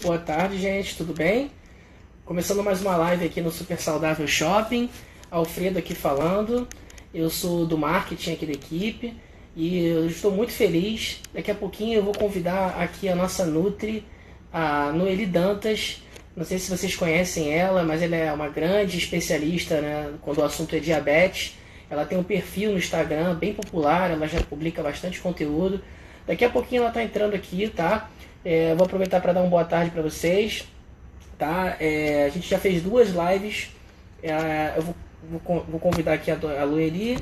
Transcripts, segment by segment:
Boa tarde, gente, tudo bem? Começando mais uma live aqui no Super Saudável Shopping. Alfredo aqui falando. Eu sou do marketing aqui da equipe e eu estou muito feliz. Daqui a pouquinho eu vou convidar aqui a nossa Nutri, a Noeli Dantas. Não sei se vocês conhecem ela, mas ela é uma grande especialista, né, quando o assunto é diabetes. Ela tem um perfil no Instagram bem popular, ela já publica bastante conteúdo. Daqui a pouquinho ela está entrando aqui, tá? Vou aproveitar para dar uma boa tarde para vocês, tá? A gente já fez duas lives. Eu vou convidar aqui a Lueli.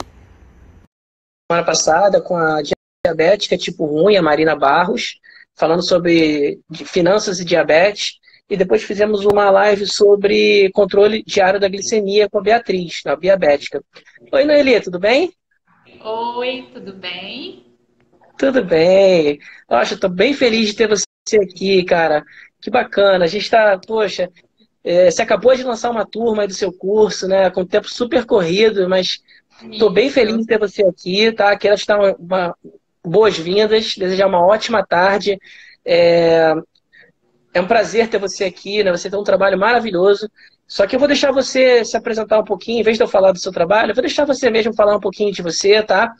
Semana passada com a diabética tipo 1 e a Marina Barros, falando sobre finanças e diabetes. E depois fizemos uma live sobre controle diário da glicemia com a Beatriz, a diabética. Oi, Noeli, tudo bem? Oi, tudo bem? Tudo bem. Nossa, eu tô bem feliz de ter você aqui, cara. Que bacana. A gente tá, poxa, você acabou de lançar uma turma aí do seu curso, né? Com tempo super corrido, mas tô bem feliz Isso. de ter você aqui, tá? Quero te dar boas-vindas, desejar uma ótima tarde. É, é um prazer ter você aqui, né? Você tem um trabalho maravilhoso. Só que eu vou deixar você se apresentar um pouquinho, em vez de eu falar do seu trabalho, eu vou deixar você mesmo falar um pouquinho de você, tá?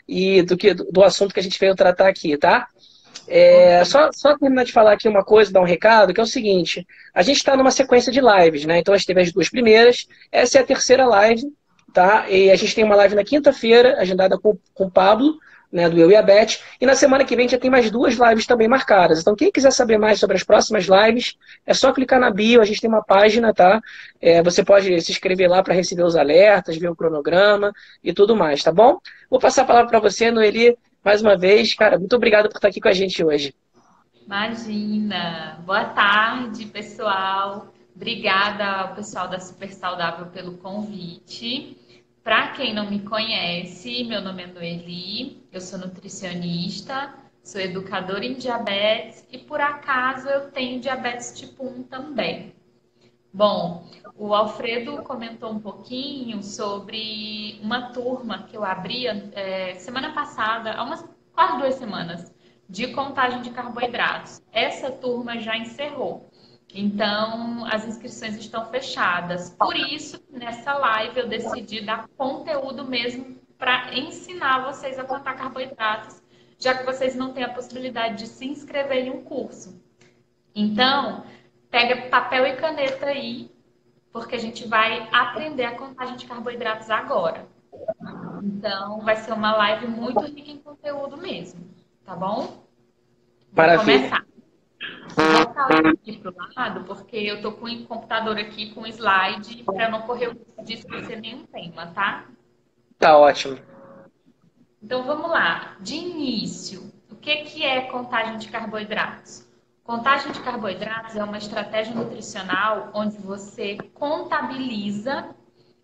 E do assunto que a gente veio tratar aqui, tá? Ok. Só terminar de falar aqui uma coisa, dar um recado, que é o seguinte: a gente está numa sequência de lives, né? Então a gente teve as duas primeiras, essa é a terceira live, tá? E a gente tem uma live na quinta-feira, agendada com o Pablo, né, do Eu e a Beth, e na semana que vem já tem mais duas lives também marcadas. Então, quem quiser saber mais sobre as próximas lives, é só clicar na bio, a gente tem uma página, tá? Você pode se inscrever lá para receber os alertas, ver o cronograma e tudo mais, tá bom? Vou passar a palavra para você, Noeli, mais uma vez. Cara, muito obrigado por estar aqui com a gente hoje. Imagina. Boa tarde, pessoal. Obrigada ao pessoal da Super Saudável pelo convite. Para quem não me conhece, meu nome é Noeli, eu sou nutricionista, sou educadora em diabetes e por acaso eu tenho diabetes tipo 1 também. Bom, o Alfredo comentou um pouquinho sobre uma turma que eu abri semana passada, há umas quase 2 semanas, de contagem de carboidratos. Essa turma já encerrou. Então, as inscrições estão fechadas. Por isso, nessa live eu decidi dar conteúdo mesmo para ensinar vocês a contar carboidratos, já que vocês não têm a possibilidade de se inscrever em um curso. Então, pega papel e caneta aí, porque a gente vai aprender a contagem de carboidratos agora. Então, vai ser uma live muito rica em conteúdo mesmo, tá bom? Vou Maravilha. começar. Eu vou falar aqui para o lado, porque eu tô com o computador aqui com slide para não correr o risco de esquecer nenhum tema, tá? Tá ótimo. Então vamos lá. De início, o que é contagem de carboidratos? Contagem de carboidratos é uma estratégia nutricional onde você contabiliza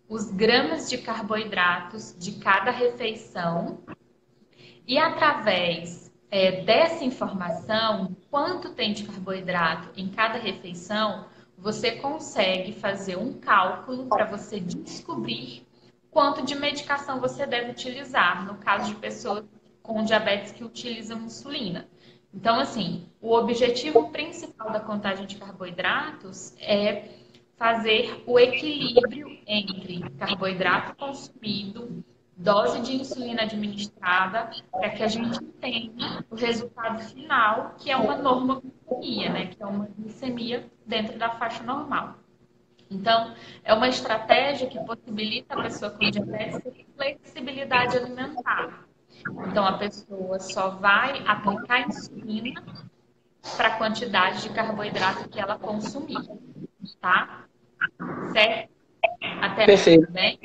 os gramas de carboidratos de cada refeição e através dessa informação, quanto tem de carboidrato em cada refeição, você consegue fazer um cálculo para você descobrir quanto de medicação você deve utilizar, no caso de pessoas com diabetes que utilizam insulina. Então, assim, o objetivo principal da contagem de carboidratos é fazer o equilíbrio entre carboidrato consumido, dose de insulina administrada, para que a gente tenha o resultado final, que é uma normoglicemia, né? Que é uma glicemia dentro da faixa normal. Então, é uma estratégia que possibilita a pessoa com diabetes ter flexibilidade alimentar. Então, a pessoa só vai aplicar insulina para a quantidade de carboidrato que ela consumir, tá? Certo? Até aí, tudo Perfeito. bem?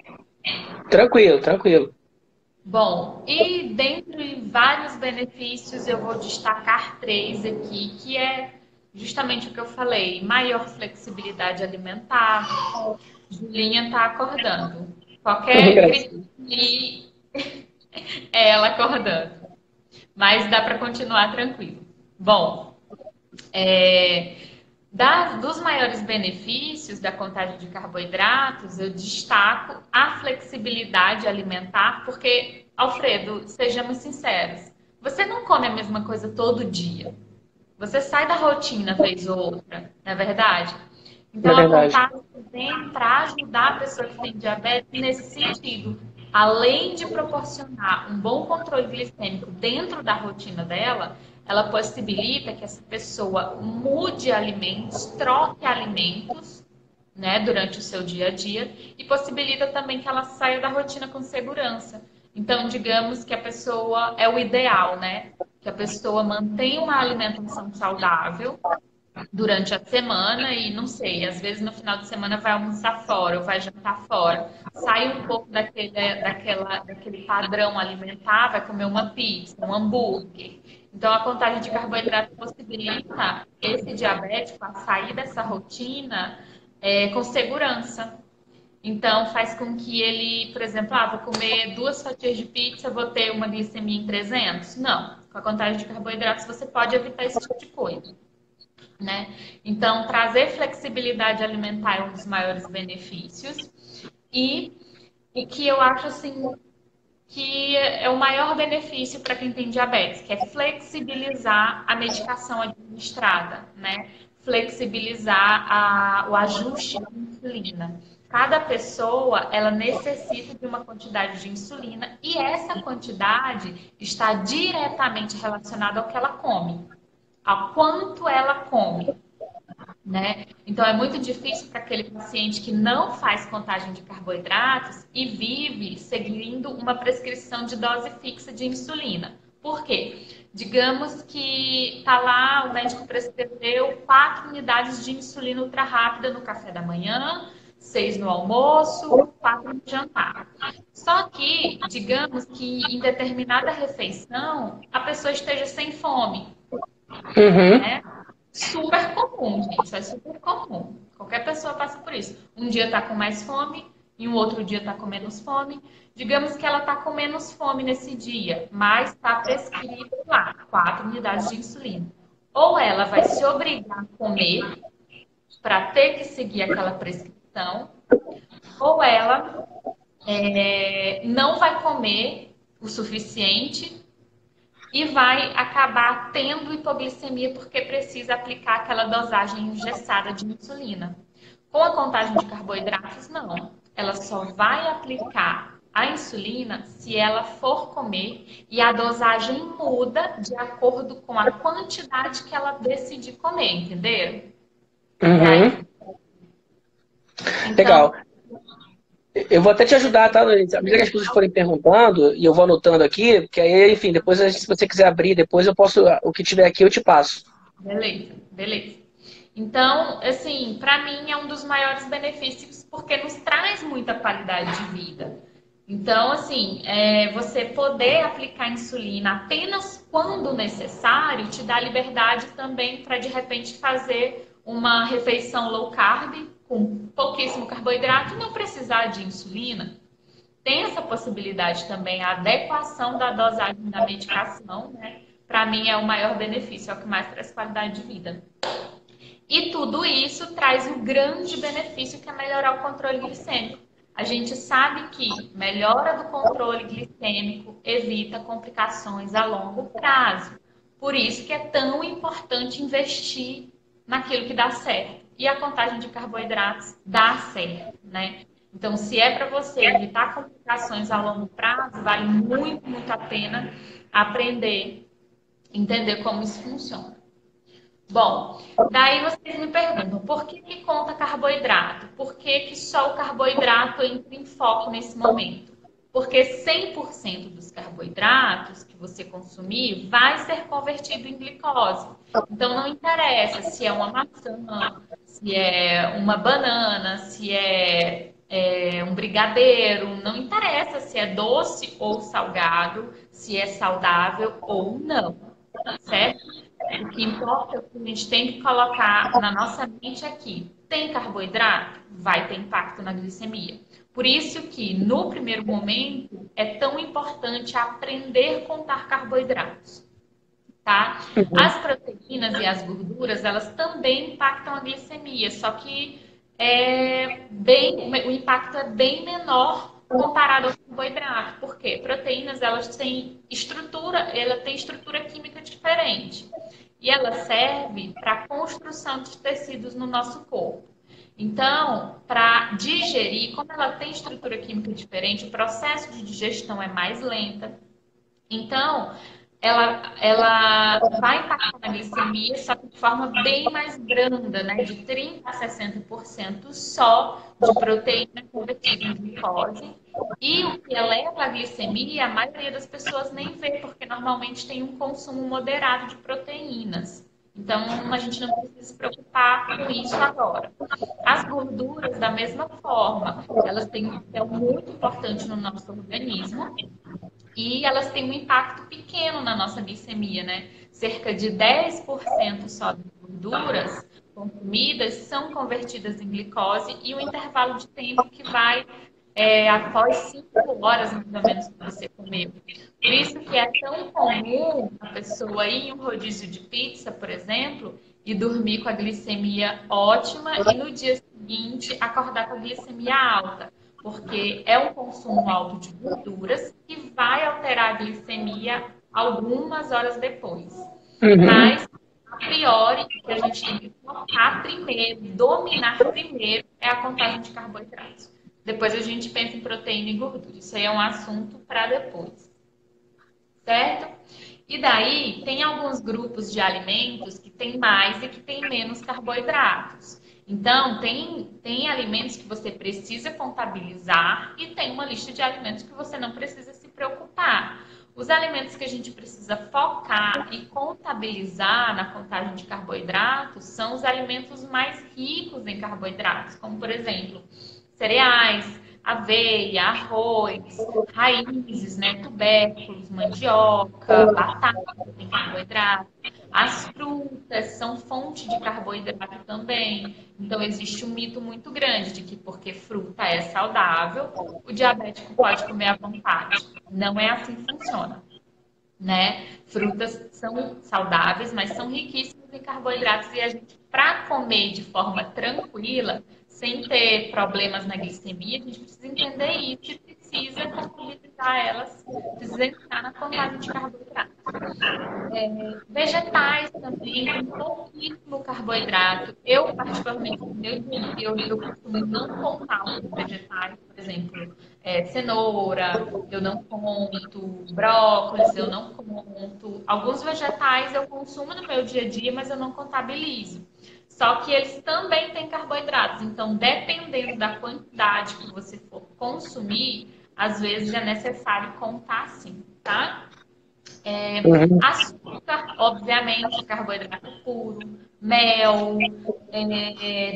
Tranquilo, tranquilo. Bom, e dentre vários benefícios, eu vou destacar três aqui, que é justamente o que eu falei: maior flexibilidade alimentar. Julinha está acordando. Qualquer grito Engraçado. e é ela acordando. Mas dá para continuar tranquilo. Bom, é, dos maiores benefícios da contagem de carboidratos, eu destaco a flexibilidade alimentar, porque, Alfredo, sejamos sinceros, você não come a mesma coisa todo dia. Você sai da rotina vez ou outra, não é verdade? É Então, a verdade. contagem vem para ajudar a pessoa que tem diabetes nesse sentido. Além de proporcionar um bom controle glicêmico dentro da rotina dela, ela possibilita que essa pessoa mude alimentos, troque alimentos, né, durante o seu dia a dia e possibilita também que ela saia da rotina com segurança. Então, digamos que a pessoa é o ideal, né? Que a pessoa mantenha uma alimentação saudável durante a semana e não sei, às vezes no final de semana vai almoçar fora ou vai jantar fora. Sai um pouco daquele padrão alimentar, vai comer uma pizza, um hambúrguer. Então a contagem de carboidrato possibilita esse diabético a sair dessa rotina com segurança. Então faz com que ele, por exemplo, vou comer 2 fatias de pizza, vou ter uma glicemia em 300. Não, com a contagem de carboidratos você pode evitar esse tipo de coisa, né? Então, trazer flexibilidade alimentar é um dos maiores benefícios. E o que eu acho assim que é o maior benefício para quem tem diabetes, que é flexibilizar a medicação administrada, né? Flexibilizar o ajuste da insulina. Cada pessoa, ela necessita de uma quantidade de insulina e essa quantidade está diretamente relacionada ao que ela come, ao quanto ela come, né? Então é muito difícil para aquele paciente que não faz contagem de carboidratos e vive seguindo uma prescrição de dose fixa de insulina. Por quê? Digamos que tá lá, o médico prescreveu 4 unidades de insulina ultra rápida no café da manhã, 6 no almoço, 4 no jantar. Só que, digamos que em determinada refeição, a pessoa esteja sem fome, Uhum. né? Super comum, gente. Isso é super comum. Qualquer pessoa passa por isso. Um dia tá com mais fome e um outro dia tá com menos fome. Digamos que ela tá com menos fome nesse dia, mas está prescrito lá 4 unidades de insulina. Ou ela vai se obrigar a comer para ter que seguir aquela prescrição, ou ela não vai comer o suficiente e vai acabar tendo hipoglicemia porque precisa aplicar aquela dosagem engessada de insulina. Com a contagem de carboidratos, não. Ela só vai aplicar a insulina se ela for comer e a dosagem muda de acordo com a quantidade que ela decidir comer, entenderam? É aí. Uhum. Então, Legal. Eu vou até te ajudar, tá, Luiz? À medida que as pessoas forem perguntando, e eu vou anotando aqui, que aí, enfim, depois, se você quiser abrir, depois eu posso, o que tiver aqui eu te passo. beleza, beleza. Então, assim, para mim é um dos maiores benefícios porque nos traz muita qualidade de vida. Então, assim, você poder aplicar insulina apenas quando necessário te dá liberdade também para, de repente, fazer uma refeição low carb, com pouquíssimo carboidrato, e não precisar de insulina. Tem essa possibilidade também, a adequação da dosagem da medicação, né? Para mim é o maior benefício, é o que mais traz qualidade de vida. E tudo isso traz um grande benefício que é melhorar o controle glicêmico. A gente sabe que melhora do controle glicêmico evita complicações a longo prazo. Por isso que é tão importante investir naquilo que dá certo. E a contagem de carboidratos dá certo, né? Então, se é para você evitar complicações a longo prazo, vale muito, muito a pena aprender, entender como isso funciona. Bom, daí vocês me perguntam, por que que conta carboidrato? Por que que só o carboidrato entra em foco nesse momento? Porque 100% dos carboidratos que você consumir vai ser convertido em glicose. Então não interessa se é uma maçã, se é uma banana, se é um brigadeiro, não interessa se é doce ou salgado, se é saudável ou não, certo? O que importa é o que a gente tem que colocar na nossa mente aqui. Tem carboidrato? Vai ter impacto na glicemia. Por isso que, no primeiro momento, é tão importante aprender a contar carboidratos, tá? As proteínas e as gorduras, elas também impactam a glicemia, só que o impacto é bem menor comparado ao carboidrato. Por quê? Proteínas, elas têm estrutura, ela tem estrutura química diferente. e ela serve para a construção de tecidos no nosso corpo. Então, para digerir, como ela tem estrutura química diferente, o processo de digestão é mais lenta. Então, ela vai impactar na glicemia, só que de forma bem mais branda, né? De 30% a 60% só de proteína convertida em glicose. E o que eleva a glicemia, a maioria das pessoas nem vê, porque normalmente tem um consumo moderado de proteínas. Então, a gente não precisa se preocupar com isso agora. As gorduras, da mesma forma, elas têm um papel muito importante no nosso organismo e elas têm um impacto pequeno na nossa glicemia, né? Cerca de 10% só das gorduras consumidas são convertidas em glicose e o intervalo de tempo que vai após 5 horas, mais ou menos, que você comeu. Por isso que é tão comum a pessoa ir em um rodízio de pizza, por exemplo, e dormir com a glicemia ótima e no dia seguinte acordar com a glicemia alta, porque é um consumo alto de gorduras que vai alterar a glicemia algumas horas depois. Uhum. Mas, a priori, o que a gente tem que focar primeiro, dominar primeiro, é a contagem de carboidratos. Depois a gente pensa em proteína e gordura. Isso aí é um assunto para depois. Certo? E daí, tem alguns grupos de alimentos que tem mais e que tem menos carboidratos. Então, tem alimentos que você precisa contabilizar e tem uma lista de alimentos que você não precisa se preocupar. Os alimentos que a gente precisa focar e contabilizar na contagem de carboidratos são os alimentos mais ricos em carboidratos, como, por exemplo, cereais, aveia, arroz, raízes, né, tubérculos, mandioca, batata, tem carboidrato. As frutas são fonte de carboidrato também. Então, existe um mito muito grande de que porque fruta é saudável, o diabético pode comer à vontade. Não é assim que funciona, né? Frutas são saudáveis, mas são riquíssimas em carboidratos e a gente, para comer de forma tranquila, sem ter problemas na glicemia, a gente precisa entender isso e precisa contabilizar elas, precisa entrar na contagem de carboidratos. Vegetais também tem pouquíssimo carboidrato. Eu, particularmente, no meu dia a dia, eu costumo não contar os vegetais, por exemplo, cenoura, eu não conto brócolis, eu não conto. Alguns vegetais eu consumo no meu dia a dia, mas eu não contabilizo. Só que eles também têm carboidratos, então, dependendo da quantidade que você for consumir, às vezes é necessário contar sim, tá? Uhum. Açúcar, obviamente, carboidrato puro, mel,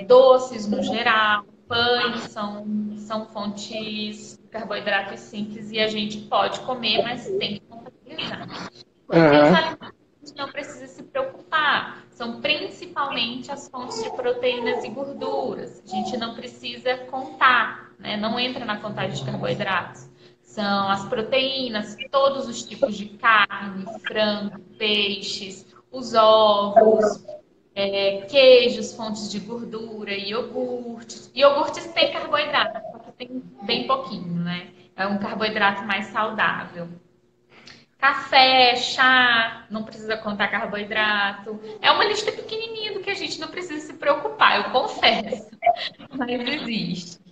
doces no geral, pães são fontes de carboidrato simples e a gente pode comer, mas tem que contabilizar. E os Uhum. alimentos a gente não precisa se preocupar, são principalmente as fontes de proteínas e gorduras. A gente não precisa contar, né? Não entra na contagem de carboidratos. São as proteínas, todos os tipos de carne, frango, peixes, os ovos, queijos, fontes de gordura, iogurtes. Iogurtes tem carboidrato, só que tem bem pouquinho, né? É um carboidrato mais saudável. Café, chá, não precisa contar carboidrato. É uma lista pequenininha do que a gente não precisa se preocupar, eu confesso. Mas existe.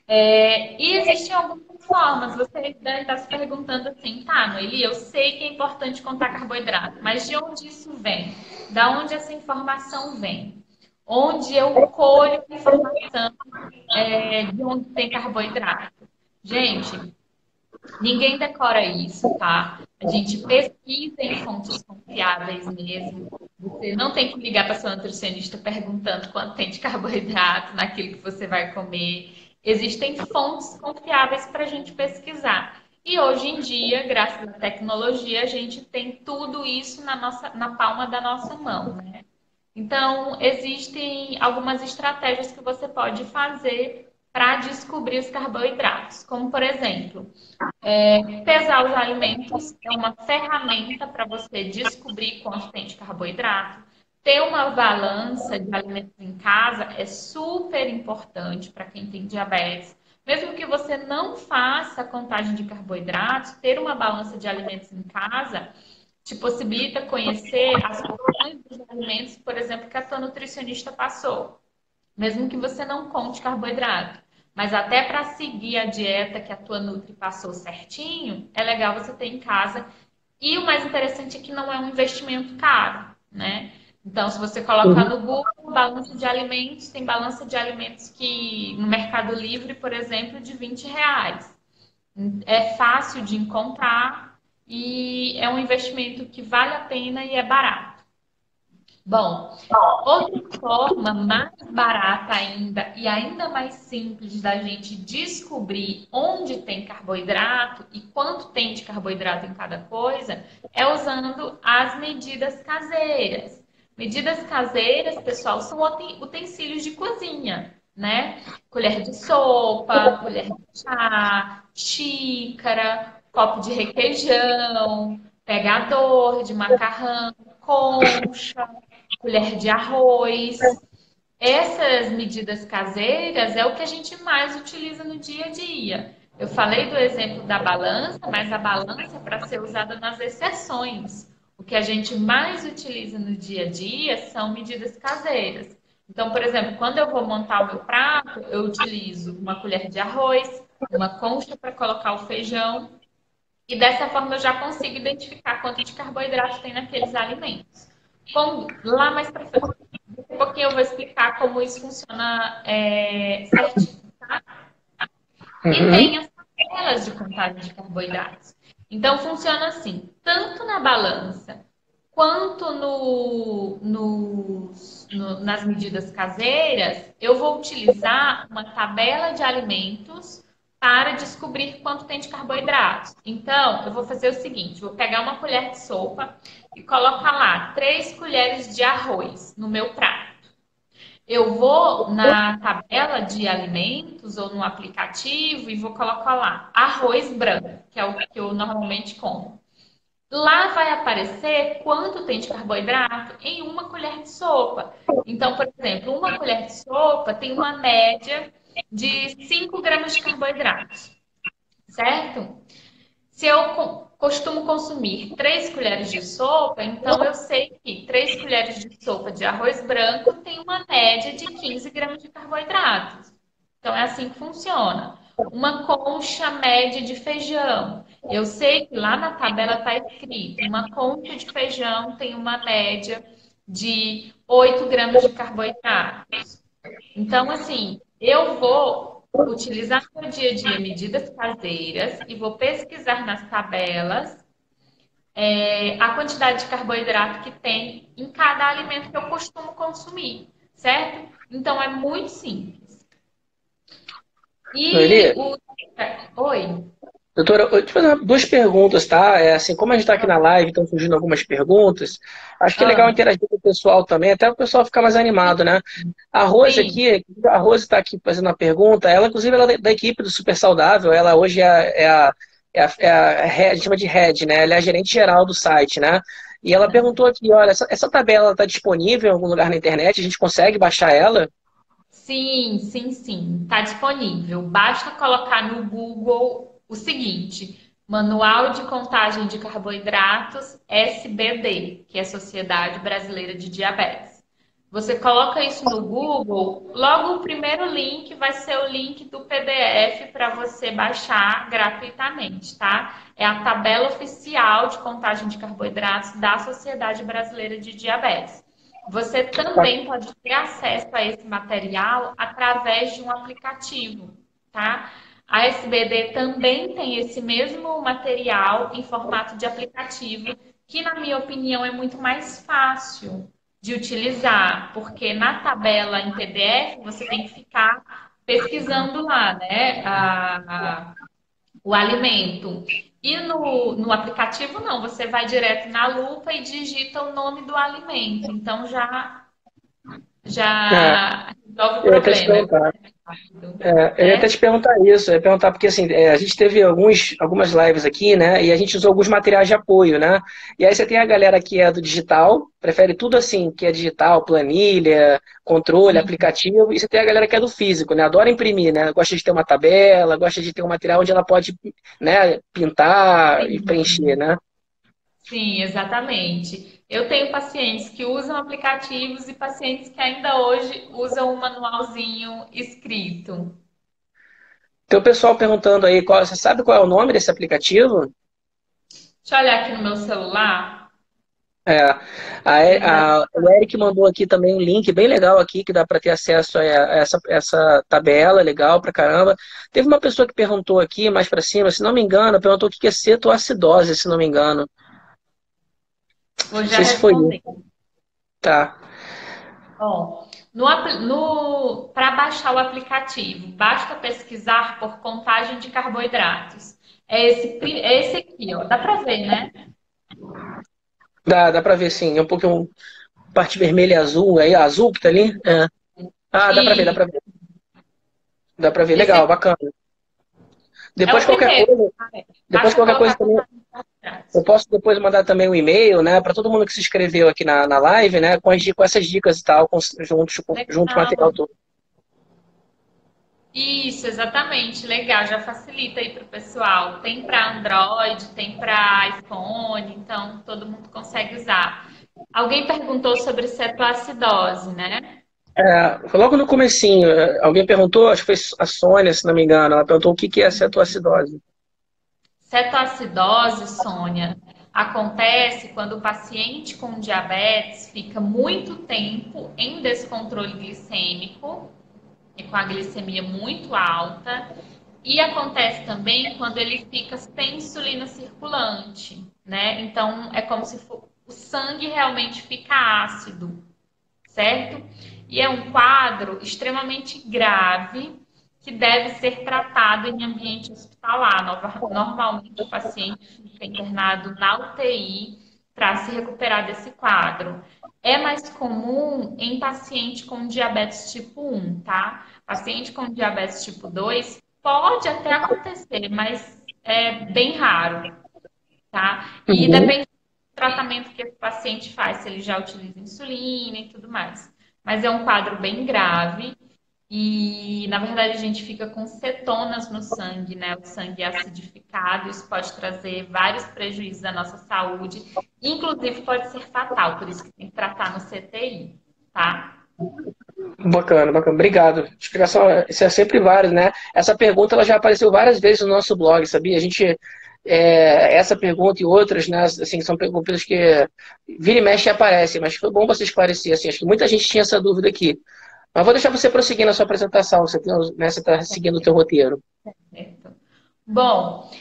E existem algumas formas. Você deve estar se perguntando assim, tá, Noeli, eu sei que é importante contar carboidrato, mas de onde isso vem? Da onde essa informação vem? Onde eu colho a informação de onde tem carboidrato? Gente, ninguém decora isso, tá? A gente pesquisa em fontes confiáveis mesmo. Você não tem que ligar para sua nutricionista perguntando quanto tem de carboidrato naquilo que você vai comer. Existem fontes confiáveis para a gente pesquisar. E hoje em dia, graças à tecnologia, a gente tem tudo isso na palma da nossa mão, né? Então, existem algumas estratégias que você pode fazer para descobrir os carboidratos, como por exemplo, pesar os alimentos é uma ferramenta para você descobrir quanto tem de carboidrato. Ter uma balança de alimentos em casa é super importante para quem tem diabetes. Mesmo que você não faça contagem de carboidratos, ter uma balança de alimentos em casa te possibilita conhecer as porções dos alimentos, por exemplo, que a tua nutricionista passou. Mesmo que você não conte carboidrato. Mas até para seguir a dieta que a tua Nutri passou certinho, é legal você ter em casa. E o mais interessante é que não é um investimento caro, né? Então, se você colocar no Google balança de alimentos, tem balança de alimentos que no Mercado Livre, por exemplo, de R$ 20. É fácil de encontrar e é um investimento que vale a pena e é barato. Bom, outra forma mais barata ainda e ainda mais simples da gente descobrir onde tem carboidrato e quanto tem de carboidrato em cada coisa é usando as medidas caseiras. Medidas caseiras, pessoal, são utensílios de cozinha, né? Colher de sopa, colher de chá, xícara, copo de requeijão, pegador de macarrão, concha, colher de arroz. Essas medidas caseiras é o que a gente mais utiliza no dia a dia. Eu falei do exemplo da balança, mas a balança é para ser usada nas exceções. O que a gente mais utiliza no dia a dia são medidas caseiras. Então, por exemplo, quando eu vou montar o meu prato, eu utilizo uma colher de arroz, uma concha para colocar o feijão, e dessa forma eu já consigo identificar quanto de carboidrato tem naqueles alimentos. Lá mais para frente, daqui a pouquinho eu vou explicar como isso funciona certinho, tá? E tem as tabelas de contagem de carboidratos. Então, funciona assim, tanto na balança quanto nas medidas caseiras, eu vou utilizar uma tabela de alimentos para descobrir quanto tem de carboidratos. Então, eu vou fazer o seguinte, vou pegar uma colher de sopa e colocar lá 3 colheres de arroz no meu prato. Eu vou na tabela de alimentos ou no aplicativo e vou colocar lá arroz branco, que é o que eu normalmente como. Lá vai aparecer quanto tem de carboidrato em uma colher de sopa. Então, por exemplo, uma colher de sopa tem uma média de 5 gramas de carboidratos, certo? Se eu costumo consumir 3 colheres de sopa, então eu sei que 3 colheres de sopa de arroz branco tem uma média de 15 gramas de carboidratos. Então é assim que funciona. Uma concha média de feijão. Eu sei que lá na tabela está escrito, uma concha de feijão tem uma média de 8 gramas de carboidratos. Então, assim, eu vou utilizar no meu dia a dia medidas caseiras e vou pesquisar nas tabelas a quantidade de carboidrato que tem em cada alimento que eu costumo consumir, certo? Então, é muito simples. Noeli, Oi? doutora, eu te fazer duas perguntas, tá? Assim, como a gente está aqui na live, estão surgindo algumas perguntas, acho que é legal Ah, interagir com o pessoal também, até o pessoal ficar mais animado, né? A Rose sim. aqui, a Rose está aqui fazendo uma pergunta, ela, inclusive, ela é da equipe do Super Saudável, ela hoje a gente chama de head, né? Ela é a gerente geral do site, né? E ela perguntou aqui, olha, essa tabela está disponível em algum lugar na internet? A gente consegue baixar ela? Sim, sim, sim. Está disponível. Basta colocar no Google o seguinte: Manual de Contagem de Carboidratos SBD, que é a Sociedade Brasileira de Diabetes. Você coloca isso no Google, logo o primeiro link vai ser o link do PDF para você baixar gratuitamente, tá? É a tabela oficial de contagem de carboidratos da Sociedade Brasileira de Diabetes. Você também pode ter acesso a esse material através de um aplicativo, tá? A SBD também tem esse mesmo material em formato de aplicativo, que na minha opinião é muito mais fácil de utilizar, porque na tabela em PDF você tem que ficar pesquisando lá, né? O alimento. E no aplicativo, não, você vai direto na lupa e digita o nome do alimento. Então É, já resolve o eu ia até te problema. É perguntar. mais rápido, Eu ia né? até te perguntar isso, eu ia perguntar porque assim, a gente teve algumas lives aqui, né? E a gente usou alguns materiais de apoio, né? E aí você tem a galera que é do digital, prefere tudo assim, que é digital, planilha, controle, Sim, aplicativo, e você tem a galera que é do físico, né? Adora imprimir, né? Gosta de ter uma tabela, gosta de ter um material onde ela pode, né, pintar e preencher, sim. né? Sim, exatamente. Eu tenho pacientes que usam aplicativos e pacientes que ainda hoje usam um manualzinho escrito. Tem o pessoal perguntando aí, você sabe qual é o nome desse aplicativo? Deixa eu olhar aqui no meu celular. É, o Eric mandou aqui também um link bem legal aqui, que dá para ter acesso a essa tabela, legal pra caramba. Teve uma pessoa que perguntou aqui, mais para cima, se não me engano, perguntou o que é cetoacidose, se não me engano. Vou Não já sei se foi isso. responder. Tá. Ó, para baixar o aplicativo, basta pesquisar por contagem de carboidratos. É esse aqui, ó. Dá para ver, né? Dá para ver sim. É um pouquinho, parte vermelha e azul, aí azul que tá ali? É. Ah, dá para ver, dá E para ver. Dá para ver, esse legal, aqui bacana. é Depois o qualquer primeiro. coisa, depois Basta qualquer coisa colocar também, contagem de eu carboidratos. posso depois mandar também um e-mail, né, para todo mundo que se inscreveu aqui na live, né, com essas dicas e tal, junto com o material Legal. todo. Isso, exatamente. Legal, já facilita aí para o pessoal. Tem para Android, tem para iPhone, então todo mundo consegue usar. Alguém perguntou sobre cetoacidose, né? Foi logo no comecinho, alguém perguntou, acho que foi a Sônia, se não me engano, ela perguntou o que que é a cetoacidose. Cetoacidose, Sônia, acontece quando o paciente com diabetes fica muito tempo em descontrole glicêmico e com a glicemia muito alta. E acontece também quando ele fica sem insulina circulante, né? Então é como se o sangue realmente fica ácido, certo? E é um quadro extremamente grave que deve ser tratado em ambiente hospitalar. Normalmente, o paciente fica internado na UTI para se recuperar desse quadro. É mais comum em paciente com diabetes tipo 1, tá? Paciente com diabetes tipo 2 pode até acontecer, mas é bem raro, tá? E Uhum. depende do tratamento que esse paciente faz, se ele já utiliza insulina e tudo mais. Mas é um quadro bem grave e, na verdade, a gente fica com cetonas no sangue, né? O sangue é acidificado, isso pode trazer vários prejuízos à nossa saúde, inclusive pode ser fatal, por isso que tem que tratar no CTI, tá? Bacana, bacana. Obrigado. Explicação, isso é sempre válido, né? Essa pergunta ela já apareceu várias vezes no nosso blog, sabia? A gente, essa pergunta e outras, né? Assim, são perguntas que vira e mexe aparecem, mas foi bom você esclarecer, assim, acho que muita gente tinha essa dúvida aqui. Mas vou deixar você prosseguir na sua apresentação, você está seguindo o teu roteiro. Certo. Bom,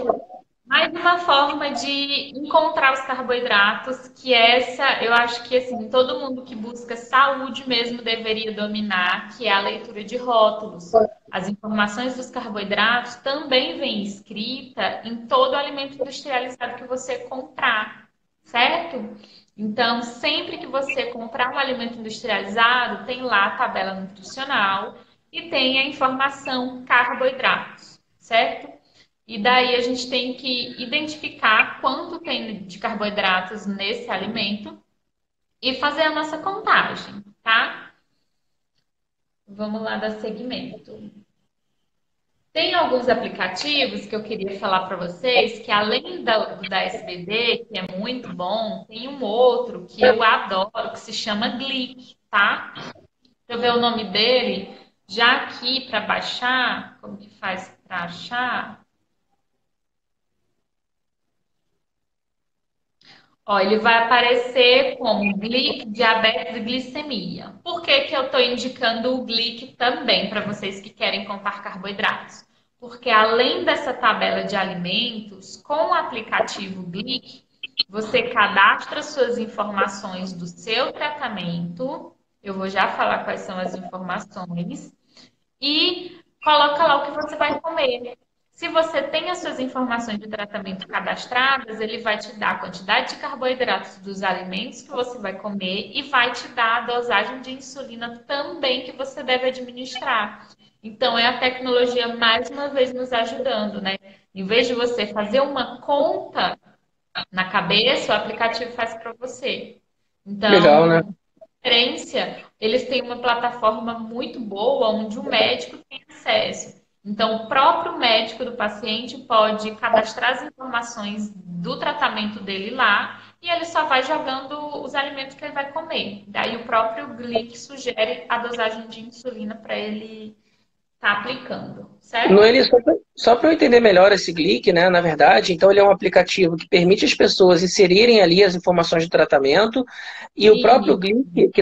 mais uma forma de encontrar os carboidratos, que essa eu acho que assim, todo mundo que busca saúde mesmo deveria dominar, que é a leitura de rótulos. As informações dos carboidratos também vêm escrita em todo alimento industrializado que você comprar, certo? Então, sempre que você comprar um alimento industrializado, tem lá a tabela nutricional e tem a informação carboidratos, certo? E daí a gente tem que identificar quanto tem de carboidratos nesse alimento e fazer a nossa contagem, tá? Vamos lá dar segmento. Tem alguns aplicativos que eu queria falar para vocês que além do da SBD, que é muito bom, tem um outro que eu adoro que se chama Glic, tá? Deixa eu ver o nome dele. Já aqui para baixar, como que faz para achar? Ó, ele vai aparecer como glic, diabetes e glicemia. Por que que eu estou indicando o glic também para vocês que querem contar carboidratos? Porque além dessa tabela de alimentos, com o aplicativo Glic, você cadastra suas informações do seu tratamento. Eu vou já falar quais são as informações e coloca lá o que você vai comer. Se você tem as suas informações de tratamento cadastradas, ele vai te dar a quantidade de carboidratos dos alimentos que você vai comer e vai te dar a dosagem de insulina também que você deve administrar. Então, é a tecnologia mais uma vez nos ajudando, né? Em vez de você fazer uma conta na cabeça, o aplicativo faz para você. Legal, né? Então, referência, eles têm uma plataforma muito boa onde o médico tem acesso. Então, o próprio médico do paciente pode cadastrar as informações do tratamento dele lá e ele só vai jogando os alimentos que ele vai comer. Daí o próprio Glic sugere a dosagem de insulina para ele estar aplicando, No certo? ele, só para eu entender melhor esse Glick, né, na verdade, então ele é um aplicativo que permite as pessoas inserirem ali as informações de tratamento e o próprio E Glick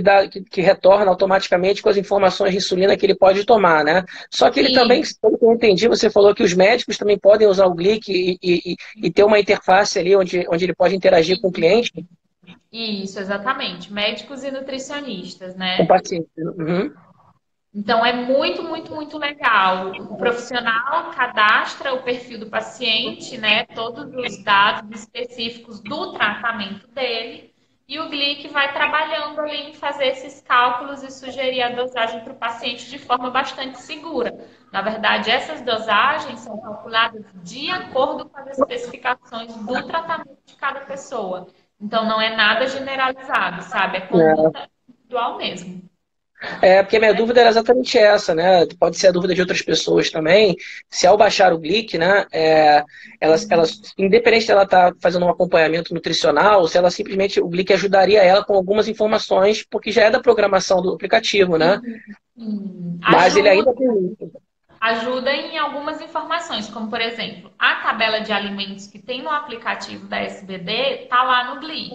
que retorna automaticamente com as informações de insulina que ele pode tomar, né? Só que ele também, isso, pelo que eu entendi, você falou que os médicos também podem usar o Glick e ter uma interface ali onde ele pode interagir com o cliente, isso, exatamente. Médicos e nutricionistas, com o né? paciente. Uhum. Então, é muito, muito, muito legal. O profissional cadastra o perfil do paciente, né? Todos os dados específicos do tratamento dele. E o Glic vai trabalhando ali em fazer esses cálculos e sugerir a dosagem para o paciente de forma bastante segura. Na verdade, essas dosagens são calculadas de acordo com as especificações do tratamento de cada pessoa. Então, não é nada generalizado, sabe? É conduta individual mesmo. É, porque a minha dúvida era exatamente essa, né? Pode ser a dúvida de outras pessoas também. Se ao baixar o Glic, né, independente dela estar fazendo um acompanhamento nutricional, se ela simplesmente, o Glic ajudaria ela com algumas informações, porque já é da programação do aplicativo, né? Mas ele Ajuda, ainda tem. ajuda em algumas informações, como por exemplo, a tabela de alimentos que tem no aplicativo da SBD está lá no Glic.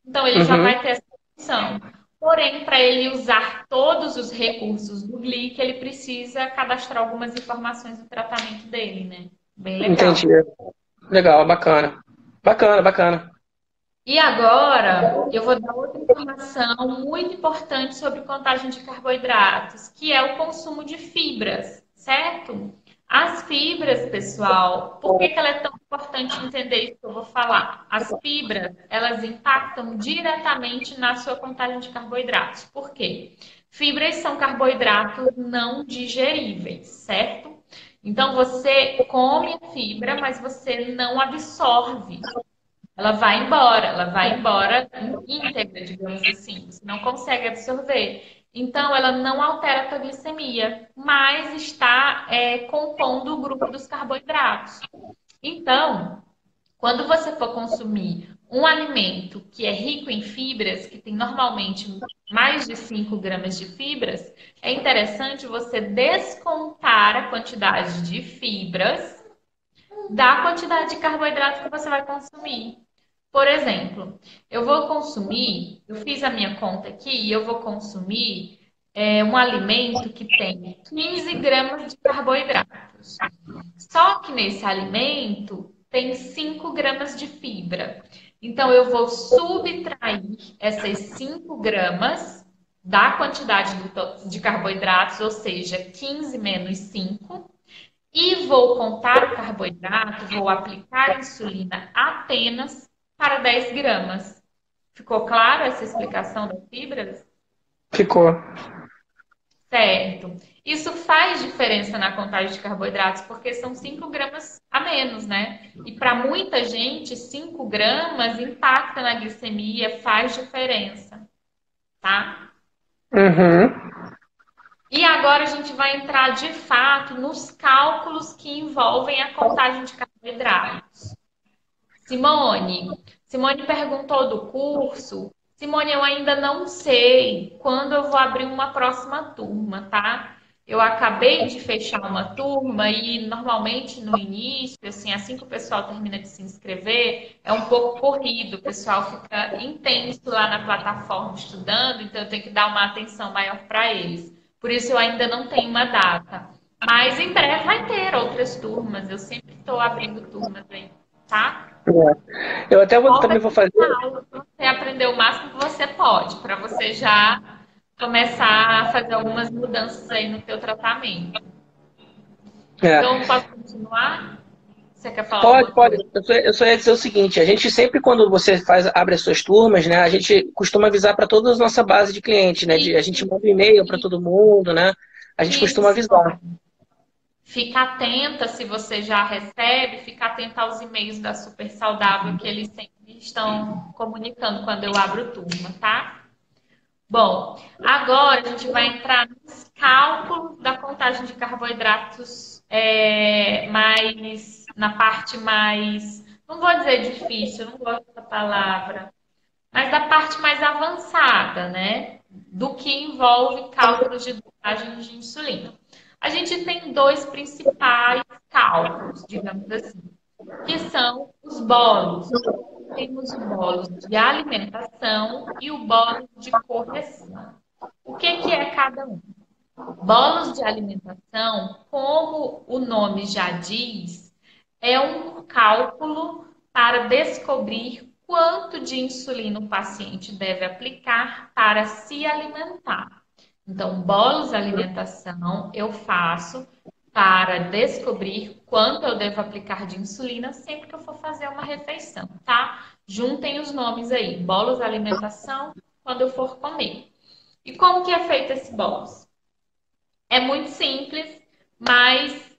Então ele já Uhum, vai ter essa opção. Porém, para ele usar todos os recursos do Glic, ele precisa cadastrar algumas informações do tratamento dele, né? Bem entendi. legal. Legal, bacana. Bacana, bacana. E agora eu vou dar outra informação muito importante sobre contagem de carboidratos, que é o consumo de fibras, certo? As fibras, pessoal, por que ela é tão importante entender isso que eu vou falar? As fibras, elas impactam diretamente na sua contagem de carboidratos. Por quê? Fibras são carboidratos não digeríveis, certo? Então você come a fibra, mas você não absorve. Ela vai embora íntegra, digamos assim. Você não consegue absorver. Então, ela não altera a tua glicemia, mas está compondo o grupo dos carboidratos. Então, quando você for consumir um alimento que é rico em fibras, que tem normalmente mais de 5 gramas de fibras, é interessante você descontar a quantidade de fibras da quantidade de carboidrato que você vai consumir. Por exemplo, eu fiz a minha conta aqui e eu vou consumir um alimento que tem 15 gramas de carboidratos. Só que nesse alimento tem 5 gramas de fibra. Então, eu vou subtrair essas 5 gramas da quantidade de carboidratos, ou seja, 15 menos 5, e vou contar o carboidrato, vou aplicar insulina apenas para 10 gramas. Ficou claro essa explicação das fibras? Ficou. Certo. Isso faz diferença na contagem de carboidratos, porque são 5 gramas a menos, né? E para muita gente, 5 gramas impacta na glicemia, faz diferença, tá? Uhum. E agora a gente vai entrar de fato nos cálculos que envolvem a contagem de carboidratos. Simone perguntou do curso. Simone, eu ainda não sei quando eu vou abrir uma próxima turma, tá? Eu acabei de fechar uma turma e normalmente no início, assim que o pessoal termina de se inscrever, é um pouco corrido, o pessoal fica intenso lá na plataforma estudando, então eu tenho que dar uma atenção maior para eles. Por isso eu ainda não tenho uma data. Mas em breve vai ter outras turmas, eu sempre estou abrindo turmas aí, tá? Eu até Foca também vou fazer. na aula para você aprender o máximo que você pode, para você já começar a fazer algumas mudanças aí no teu tratamento. É, Então, posso continuar? Você quer falar pode, alguma pode. coisa? Eu só ia dizer o seguinte: a gente sempre, quando você abre as suas turmas, né, a gente costuma avisar para toda a nossa base de clientes, né? A gente manda um e-mail para todo mundo, né? A gente costuma Isso. avisar. Fica atenta se você já recebe, fica atenta aos e-mails da Super Saudável que eles sempre estão comunicando quando eu abro turma, tá? Bom, agora a gente vai entrar nos cálculos da contagem de carboidratos mais na parte mais não vou dizer difícil, não gosto dessa palavra, mas da parte mais avançada, né? Do que envolve cálculos de dosagem de insulina. A gente tem dois principais cálculos, digamos assim, que são os bolos. Temos o bolo de alimentação e o bolo de correção. O que é cada um? Bolos de alimentação, como o nome já diz, é um cálculo para descobrir quanto de insulina o paciente deve aplicar para se alimentar. Então, bolos de alimentação eu faço para descobrir quanto eu devo aplicar de insulina sempre que eu for fazer uma refeição, tá? Juntem os nomes aí, bolos de alimentação, quando eu for comer. E como que é feito esse bolos? É muito simples, mas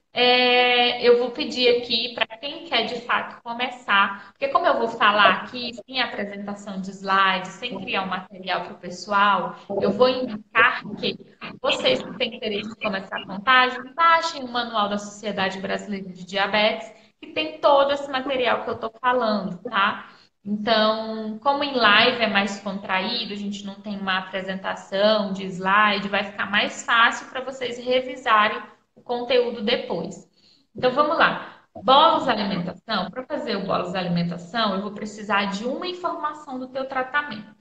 eu vou pedir aqui para quem quer de fato começar, porque como eu vou falar aqui sem apresentação de slides, sem criar um material para o pessoal, eu vou indicar que vocês que têm interesse em começar a contagem, baixem o Manual da Sociedade Brasileira de Diabetes, que tem todo esse material que eu estou falando, tá? Então, como em live é mais contraído, a gente não tem uma apresentação de slide, vai ficar mais fácil para vocês revisarem o conteúdo depois. Então, vamos lá. Bolos alimentação. Para fazer o bolos alimentação, eu vou precisar de uma informação do teu tratamento,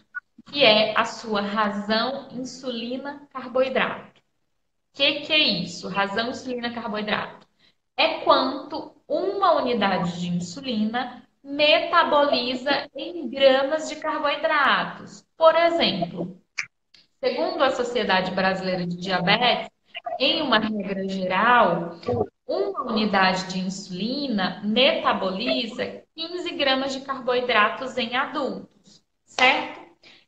que é a sua razão insulina carboidrato. O que é isso? Razão insulina carboidrato. É quanto uma unidade de insulina metaboliza em gramas de carboidratos. Por exemplo, segundo a Sociedade Brasileira de Diabetes, em uma regra geral, uma unidade de insulina metaboliza 15 gramas de carboidratos em adultos, certo?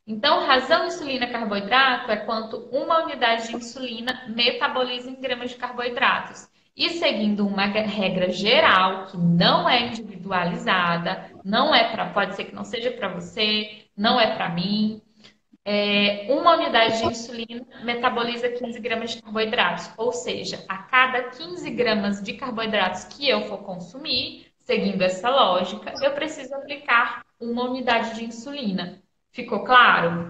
Então, razão insulina carboidrato é quanto uma unidade de insulina metaboliza em gramas de carboidratos. E seguindo uma regra geral, que não é individualizada, não é para, pode ser que não seja para você, não é para mim, uma unidade de insulina metaboliza 15 gramas de carboidratos. Ou seja, a cada 15 gramas de carboidratos que eu for consumir, seguindo essa lógica, eu preciso aplicar uma unidade de insulina. Ficou claro?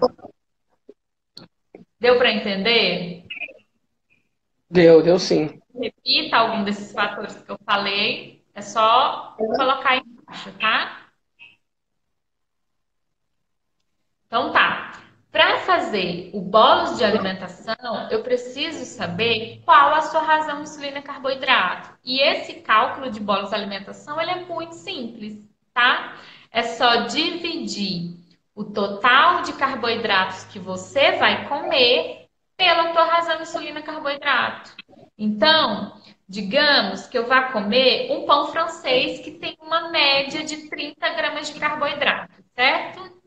Deu para entender? Deu sim. Repita algum desses fatores que eu falei. É só colocar aí embaixo, tá? Então tá. Para fazer o bolos de alimentação, eu preciso saber qual a sua razão insulina carboidrato. E esse cálculo de bolos de alimentação, ele é muito simples, tá? É só dividir o total de carboidratos que você vai comer pela tua razão insulina carboidrato. Então, digamos que eu vá comer um pão francês que tem uma média de 30 gramas de carboidrato, certo?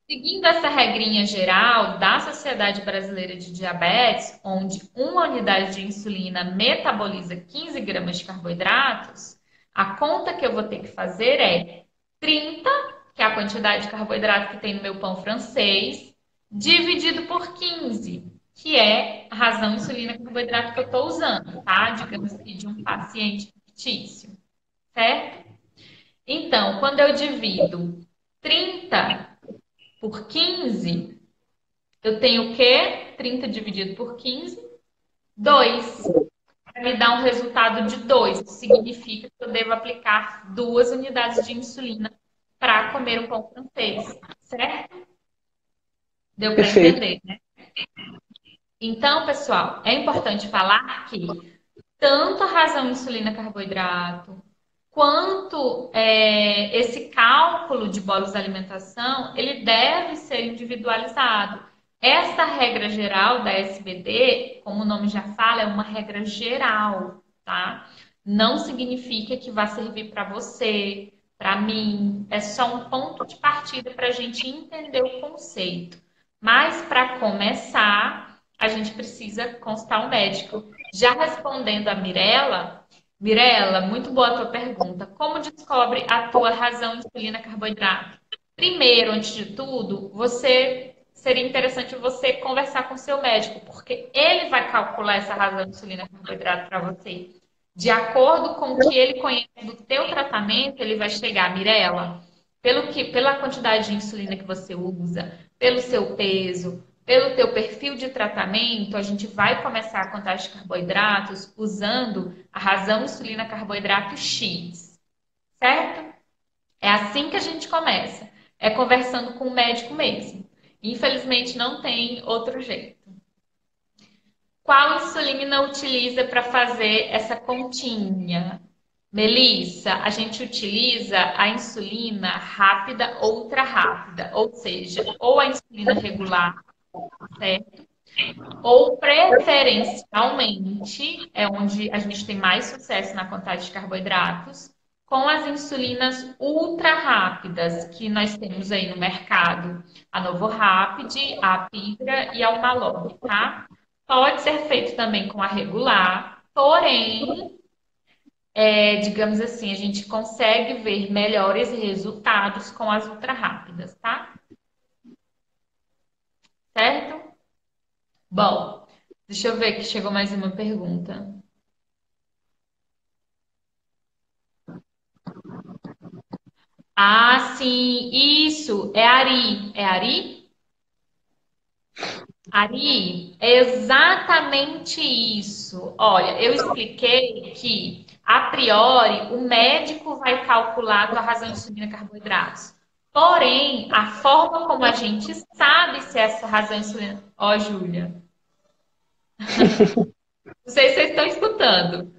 Seguindo essa regrinha geral da Sociedade Brasileira de Diabetes, onde uma unidade de insulina metaboliza 15 gramas de carboidratos, a conta que eu vou ter que fazer é 30, que é a quantidade de carboidrato que tem no meu pão francês, dividido por 15, que é a razão insulina carboidrato que eu estou usando, tá? Digamos que de um paciente fictício, certo? Então, quando eu divido 30 por 15, eu tenho o quê? 30 dividido por 15, 2. Me dá um resultado de 2. Isso significa que eu devo aplicar 2 unidades de insulina para comer o pão francês, certo? Deu para entender, né? Então, pessoal, é importante falar que tanto a razão insulina carboidrato, quanto esse cálculo de bolos de alimentação, ele deve ser individualizado. Essa regra geral da SBD, como o nome já fala, é uma regra geral, tá? Não significa que vai servir para você, para mim. É só um ponto de partida para a gente entender o conceito. Mas, para começar, a gente precisa consultar um médico. Já respondendo a Mirela, muito boa a tua pergunta. Como descobre a tua razão insulina carboidrato? Primeiro, antes de tudo, seria interessante você conversar com o seu médico, porque ele vai calcular essa razão insulina carboidrato para você. De acordo com o que ele conhece do teu tratamento, ele vai chegar, Mirela, pela quantidade de insulina que você usa, pelo seu peso, pelo teu perfil de tratamento, a gente vai começar a contagem de carboidratos usando a razão insulina-carboidrato X, certo? É assim que a gente começa. É conversando com o médico mesmo. Infelizmente, não tem outro jeito. Qual insulina utiliza para fazer essa continha? Melissa, a gente utiliza a insulina rápida ou ultra rápida, ou seja, ou a insulina regular, certo? Ou preferencialmente, é onde a gente tem mais sucesso na contagem de carboidratos, com as insulinas ultra rápidas que nós temos aí no mercado, a Novorapid, a Apidra e a Humalog, tá? Pode ser feito também com a regular, porém, digamos assim, a gente consegue ver melhores resultados com as ultra rápidas, tá? Certo? Bom, deixa eu ver que chegou mais uma pergunta. Ah, sim, isso, é Ari. É Ari? Ari, é exatamente isso. Olha, eu expliquei que, a priori, o médico vai calcular a tua razão de insulina e carboidratos. Porém, a forma como a gente sabe se essa razão de insulina... Ó, Júlia, não sei se vocês estão escutando.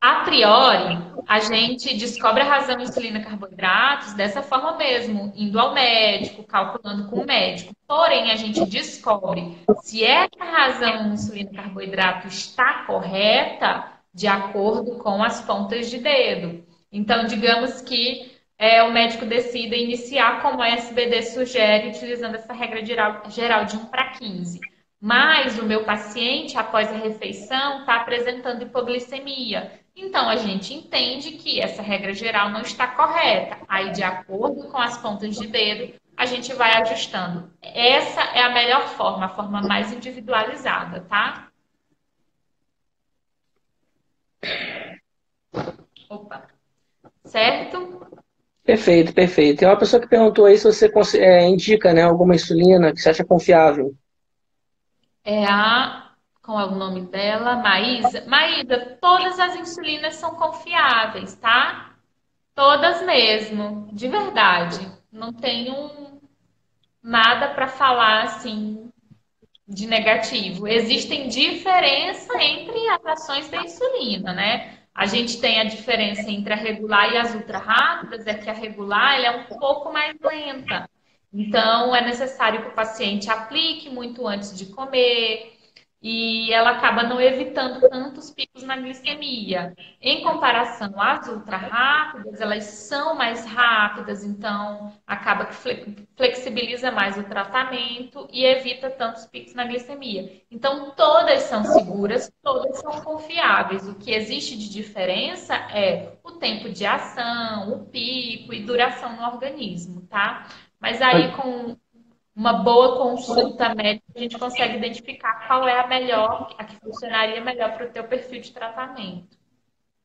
A priori, a gente descobre a razão de insulina e carboidratos dessa forma mesmo, indo ao médico, calculando com o médico. Porém, a gente descobre se essa razão de insulina e carboidrato está correta de acordo com as pontas de dedo. Então, digamos que o médico decida iniciar como a SBD sugere, utilizando essa regra geral de 1:15. Mas o meu paciente, após a refeição, está apresentando hipoglicemia. Então, a gente entende que essa regra geral não está correta. Aí, de acordo com as pontas de dedo, a gente vai ajustando. Essa é a melhor forma, a forma mais individualizada, tá? Opa. Certo? Perfeito, perfeito. Tem uma pessoa que perguntou aí se você indica, né, alguma insulina que você acha confiável. É a. Qual é o nome dela? Maísa. Maísa, todas as insulinas são confiáveis, tá? Todas mesmo, de verdade. Não tenho nada para falar assim de negativo. Existem diferença entre as ações da insulina, né? A gente tem a diferença entre a regular e as ultra rápidas, é que a regular ela é um pouco mais lenta. Então, é necessário que o paciente aplique muito antes de comer, e ela acaba não evitando tantos picos na glicemia. Em comparação às ultra rápidas, elas são mais rápidas, então acaba que flexibiliza mais o tratamento e evita tantos picos na glicemia. Então, todas são seguras, todas são confiáveis. O que existe de diferença é o tempo de ação, o pico e duração no organismo, tá? Mas aí, com uma boa consulta médica, a gente consegue identificar qual é a melhor, a que funcionaria melhor para o teu perfil de tratamento.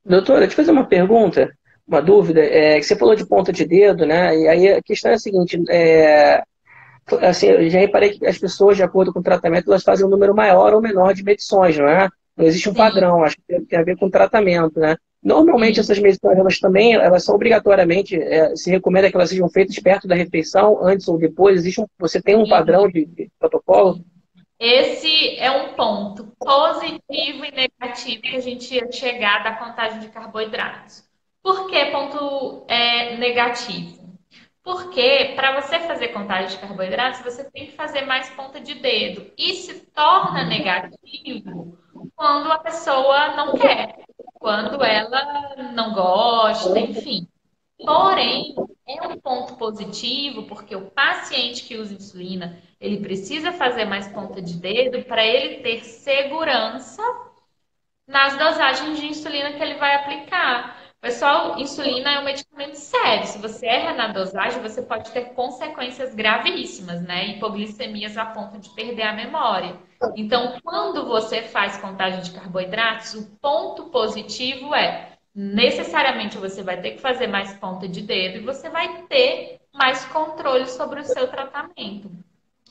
Doutora, deixa eu fazer uma pergunta, uma dúvida. Que você falou de ponta de dedo, né? E aí a questão é a seguinte: assim, eu já reparei que as pessoas, de acordo com o tratamento, elas fazem um número maior ou menor de medições, não é? Não existe um Sim, padrão, acho que tem a ver com o tratamento, né? Normalmente sim. essas medições, elas também, elas são obrigatoriamente, se recomenda que elas sejam feitas perto da refeição, antes ou depois. Você tem um padrão de protocolo? Esse é um ponto positivo e negativo que a gente ia chegar da contagem de carboidratos. Por que ponto negativo? Porque para você fazer contagem de carboidratos, você tem que fazer mais ponta de dedo. E se torna negativo quando a pessoa não quer, quando ela não gosta, enfim. Porém, é um ponto positivo porque o paciente que usa insulina, ele precisa fazer mais ponta de dedo para ele ter segurança nas dosagens de insulina que ele vai aplicar. Pessoal, insulina é um medicamento sério. Se você erra na dosagem, você pode ter consequências gravíssimas, né? Hipoglicemias a ponto de perder a memória. Então, quando você faz contagem de carboidratos, o ponto positivo é necessariamente você vai ter que fazer mais ponta de dedo e você vai ter mais controle sobre o seu tratamento.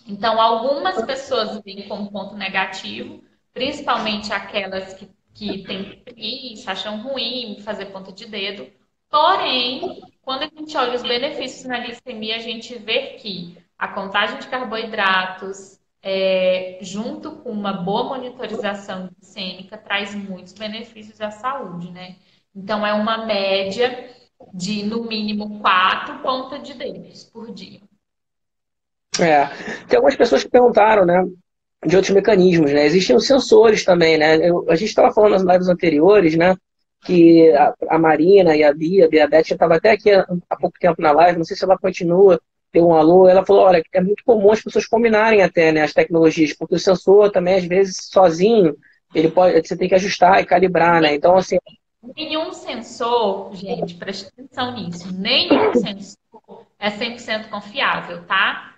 Então, algumas pessoas veem como ponto negativo, principalmente aquelas que têm preguiça, acham ruim fazer ponta de dedo. Porém, quando a gente olha os benefícios na glicemia, a gente vê que a contagem de carboidratos, junto com uma boa monitorização glicêmica, traz muitos benefícios à saúde, né? Então, é uma média de, no mínimo, 4 pontas de dedos por dia. É. Tem algumas pessoas que perguntaram, né, de outros mecanismos, né? Existem os sensores também, né? A gente estava falando nas lives anteriores, né, que a Marina e a Bia Beth já estava até aqui há pouco tempo na live, não sei se ela continua, deu um alô, ela falou, olha, é muito comum as pessoas combinarem até, né, as tecnologias, porque o sensor também, às vezes, sozinho, ele pode, você tem que ajustar e calibrar, né? Então, assim, Nenhum sensor, gente, preste atenção nisso, nenhum sensor é 100% confiável, tá?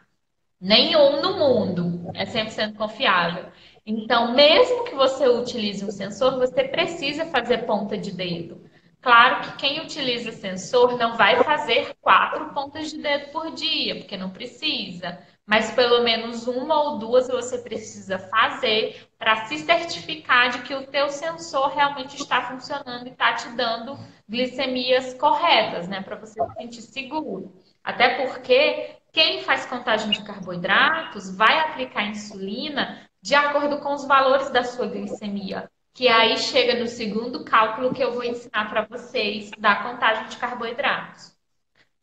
Nenhum no mundo é 100% confiável. Então, mesmo que você utilize um sensor, você precisa fazer ponta de dedo. Claro que quem utiliza sensor não vai fazer 4 pontas de dedo por dia, porque não precisa. Mas pelo menos uma ou duas você precisa fazer para se certificar de que o teu sensor realmente está funcionando e está te dando glicemias corretas, né? Para você se sentir seguro. Até porque quem faz contagem de carboidratos vai aplicar insulina de acordo com os valores da sua glicemia, que aí chega no segundo cálculo que eu vou ensinar para vocês da contagem de carboidratos.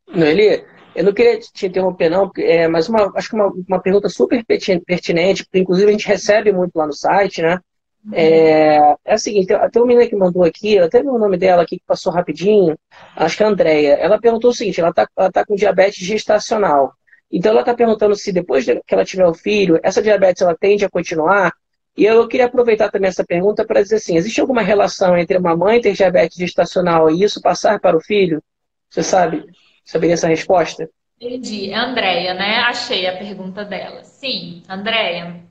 Noeli, eu não queria te interromper, não, mas acho que uma pergunta super pertinente, porque inclusive a gente recebe muito lá no site, né? É a seguinte, tem uma menina que mandou aqui, eu até vi o nome dela aqui que passou rapidinho, acho que é a Andrea. Ela perguntou o seguinte, ela tá com diabetes gestacional. Então ela está perguntando se depois que ela tiver o filho, essa diabetes ela tende a continuar. E eu queria aproveitar também essa pergunta para dizer assim, existe alguma relação entre uma mãe ter diabetes gestacional e isso passar para o filho? Você sabe? Saberia essa resposta? Entendi. Andréia, né? Achei a pergunta dela. Sim, Andréia,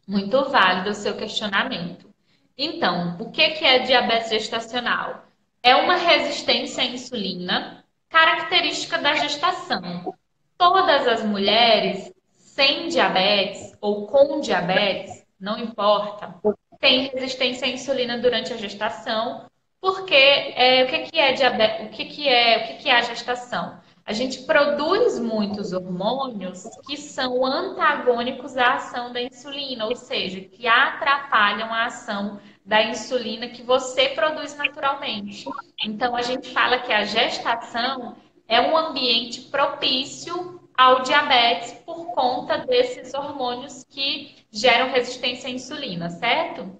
muito válido o seu questionamento. Então, o que é diabetes gestacional? É uma resistência à insulina característica da gestação. Todas as mulheres sem diabetes ou com diabetes, não importa, têm resistência à insulina durante a gestação, porque o que é diabetes, o que é a gestação? A gente produz muitos hormônios que são antagônicos à ação da insulina, ou seja, que atrapalham a ação da insulina que você produz naturalmente. Então, a gente fala que a gestação é um ambiente propício ao diabetes por conta desses hormônios que geram resistência à insulina, certo?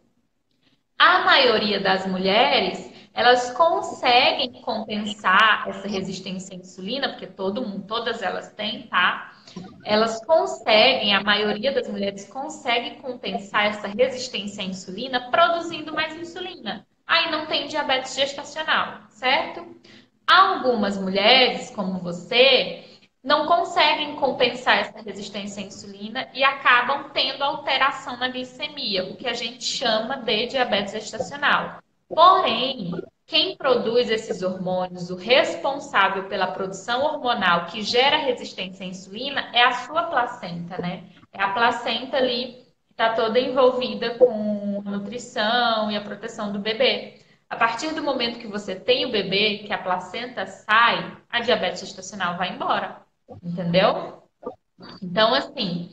A maioria das mulheres, elas conseguem compensar essa resistência à insulina, porque todo mundo, todas elas têm, tá? Elas conseguem, a maioria das mulheres consegue compensar essa resistência à insulina produzindo mais insulina. Aí não tem diabetes gestacional, certo? Algumas mulheres, como você, não conseguem compensar essa resistência à insulina e acabam tendo alteração na glicemia, o que a gente chama de diabetes gestacional. Porém, quem produz esses hormônios, o responsável pela produção hormonal que gera resistência à insulina é a sua placenta, né? É a placenta ali que está toda envolvida com a nutrição e a proteção do bebê. A partir do momento que você tem o bebê, que a placenta sai, a diabetes gestacional vai embora. Entendeu? Então, assim,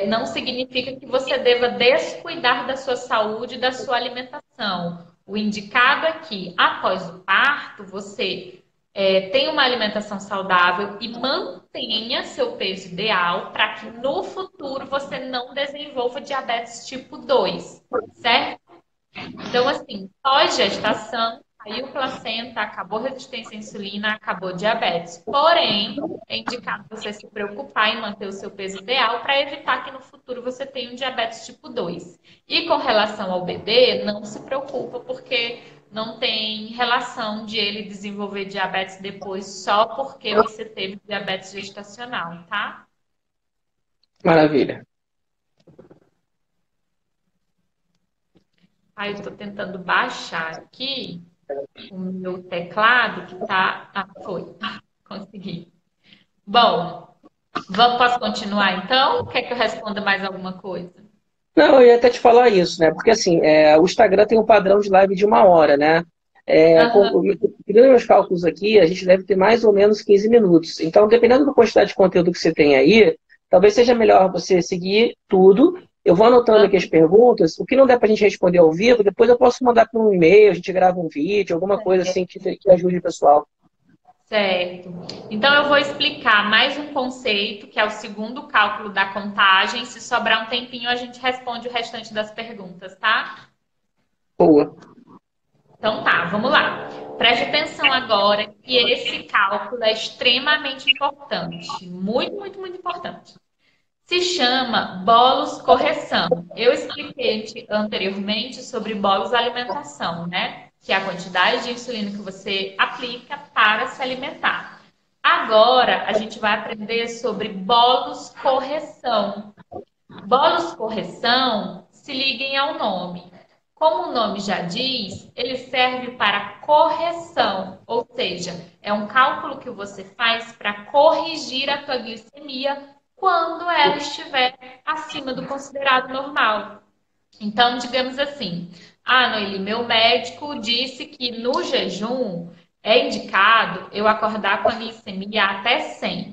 não significa que você deva descuidar da sua saúde e da sua alimentação. O indicado é que, após o parto, você tenha uma alimentação saudável e mantenha seu peso ideal para que no futuro você não desenvolva diabetes tipo 2, certo? Então, assim, pós-gestação, saiu placenta, acabou resistência à insulina, acabou diabetes. Porém, é indicado você se preocupar em manter o seu peso ideal para evitar que no futuro você tenha um diabetes tipo 2. E com relação ao bebê, não se preocupa, porque não tem relação de ele desenvolver diabetes depois só porque você teve diabetes gestacional, tá? Maravilha. Aí eu estou tentando baixar aqui o meu teclado que tá. Ah, foi. Consegui. Bom, posso continuar então? Quer que eu responda mais alguma coisa? Não, eu ia até te falar isso, né? Porque assim, o Instagram tem um padrão de live de 1 hora, né? Aham, Pegando meus cálculos aqui, a gente deve ter mais ou menos 15 minutos. Então, dependendo da quantidade de conteúdo que você tem aí, talvez seja melhor você seguir tudo. Eu vou anotando aqui as perguntas. O que não der para a gente responder ao vivo, depois eu posso mandar por um e-mail, a gente grava um vídeo, alguma coisa assim que ajude o pessoal. certo. Então eu vou explicar mais um conceito, que é o segundo cálculo da contagem. Se sobrar um tempinho, a gente responde o restante das perguntas, tá? Boa. Então tá, vamos lá. Preste atenção agora que esse cálculo é extremamente importante. Muito, muito, muito importante. Se chama bolos correção. Eu expliquei anteriormente sobre bolos alimentação, né? Que é a quantidade de insulina que você aplica para se alimentar. Agora a gente vai aprender sobre bolos correção. Bolos correção, se liguem ao nome. Como o nome já diz, ele serve para correção, ou seja, é um cálculo que você faz para corrigir a tua glicemia quando ela estiver acima do considerado normal. Então, digamos assim, Noeli, meu médico disse que no jejum é indicado eu acordar com a glicemia até 100.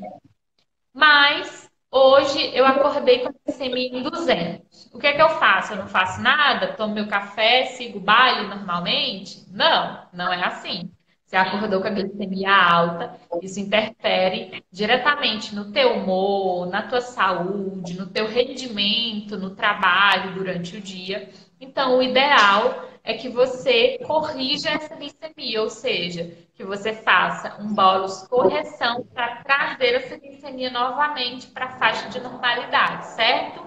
Mas hoje eu acordei com a glicemia em 200. O que é que eu faço? Eu não faço nada? Tomo meu café, sigo o baile normalmente? Não, não é assim. Você acordou com a glicemia alta, isso interfere diretamente no teu humor, na tua saúde, no teu rendimento no trabalho durante o dia. Então, o ideal é que você corrija essa glicemia, ou seja, que você faça um bolus correção para trazer essa glicemia novamente para a faixa de normalidade, certo?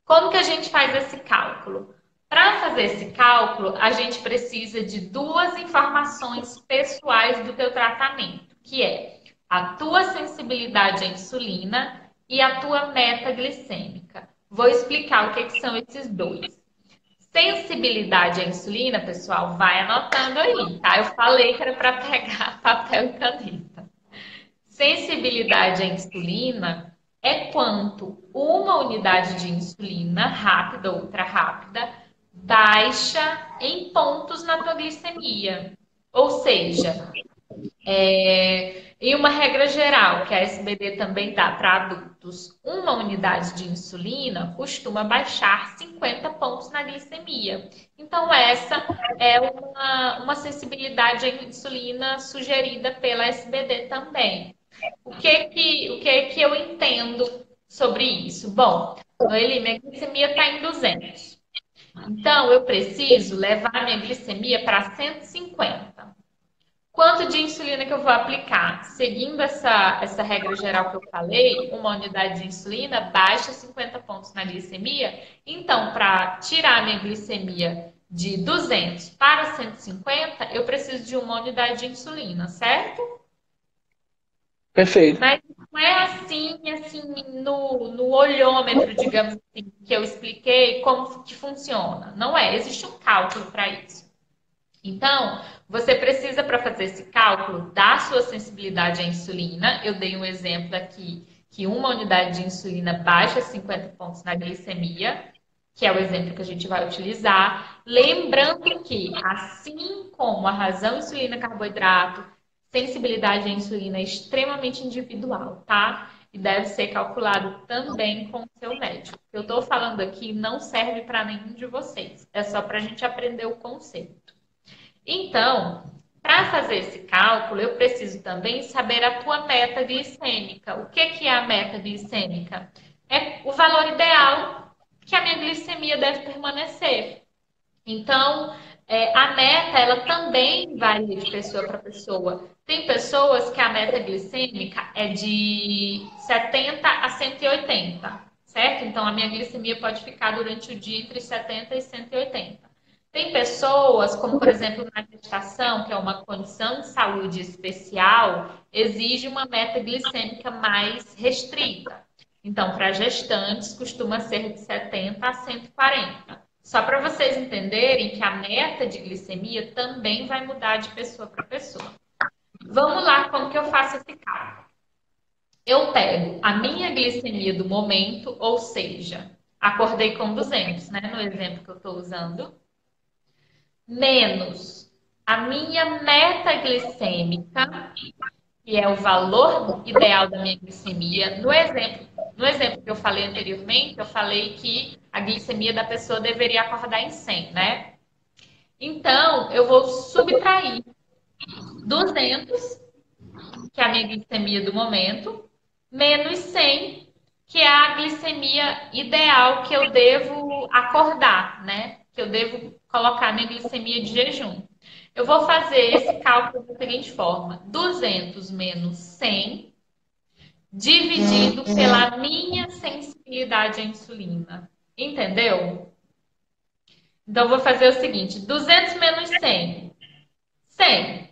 Como que a gente faz esse cálculo? Para fazer esse cálculo, a gente precisa de duas informações pessoais do teu tratamento, que é a tua sensibilidade à insulina e a tua meta glicêmica. Vou explicar o que são esses dois. Sensibilidade à insulina, pessoal, vai anotando aí, tá? Eu falei que era para pegar papel e caneta. Sensibilidade à insulina é quanto uma unidade de insulina, rápida ou ultra rápida, baixa em pontos na tua glicemia. Ou seja, e uma regra geral, que a SBD também dá para adultos, uma unidade de insulina costuma baixar 50 pontos na glicemia. Então, essa é uma sensibilidade à insulina sugerida pela SBD também. O que eu entendo sobre isso? Bom, Noeli, minha glicemia está em 200. Então, eu preciso levar a minha glicemia para 150. Quanto de insulina que eu vou aplicar? Seguindo essa regra geral que eu falei, uma unidade de insulina baixa 50 pontos na glicemia. Então, para tirar a minha glicemia de 200 para 150, eu preciso de uma unidade de insulina, certo? Perfeito. Mas não é assim no olhômetro, digamos assim, que eu expliquei como que funciona. Não é, existe um cálculo para isso. Então, você precisa, para fazer esse cálculo, da sua sensibilidade à insulina. Eu dei um exemplo aqui, que uma unidade de insulina baixa 50 pontos na glicemia, que é o exemplo que a gente vai utilizar. Lembrando que, assim como a razão insulina-carboidrato, sensibilidade à insulina é extremamente individual, tá? E deve ser calculado também com o seu médico. O que eu estou falando aqui não serve para nenhum de vocês. É só para a gente aprender o conceito. Então, para fazer esse cálculo, eu preciso também saber a tua meta glicêmica. O que é a meta glicêmica? É o valor ideal que a minha glicemia deve permanecer. Então, a meta, ela também varia de pessoa para pessoa. Tem pessoas que a meta glicêmica é de 70 a 180, certo? Então, a minha glicemia pode ficar durante o dia entre 70 e 180. Tem pessoas, como por exemplo na gestação, que é uma condição de saúde especial, exige uma meta glicêmica mais restrita. Então, para gestantes, costuma ser de 70 a 140. Só para vocês entenderem que a meta de glicemia também vai mudar de pessoa para pessoa. Vamos lá, como que eu faço esse cálculo? Eu pego a minha glicemia do momento, ou seja, acordei com 200, né, no exemplo que eu estou usando, menos a minha meta glicêmica, que é o valor ideal da minha glicemia. No exemplo que eu falei anteriormente, eu falei que a glicemia da pessoa deveria acordar em 100, né? Então, eu vou subtrair 200, que é a minha glicemia do momento, menos 100, que é a glicemia ideal que eu devo acordar, né? Que eu devo colocar minha glicemia de jejum. Eu vou fazer esse cálculo da seguinte forma: 200 menos 100 dividido pela minha sensibilidade à insulina. Entendeu? Então, eu vou fazer o seguinte: 200 menos 100. 100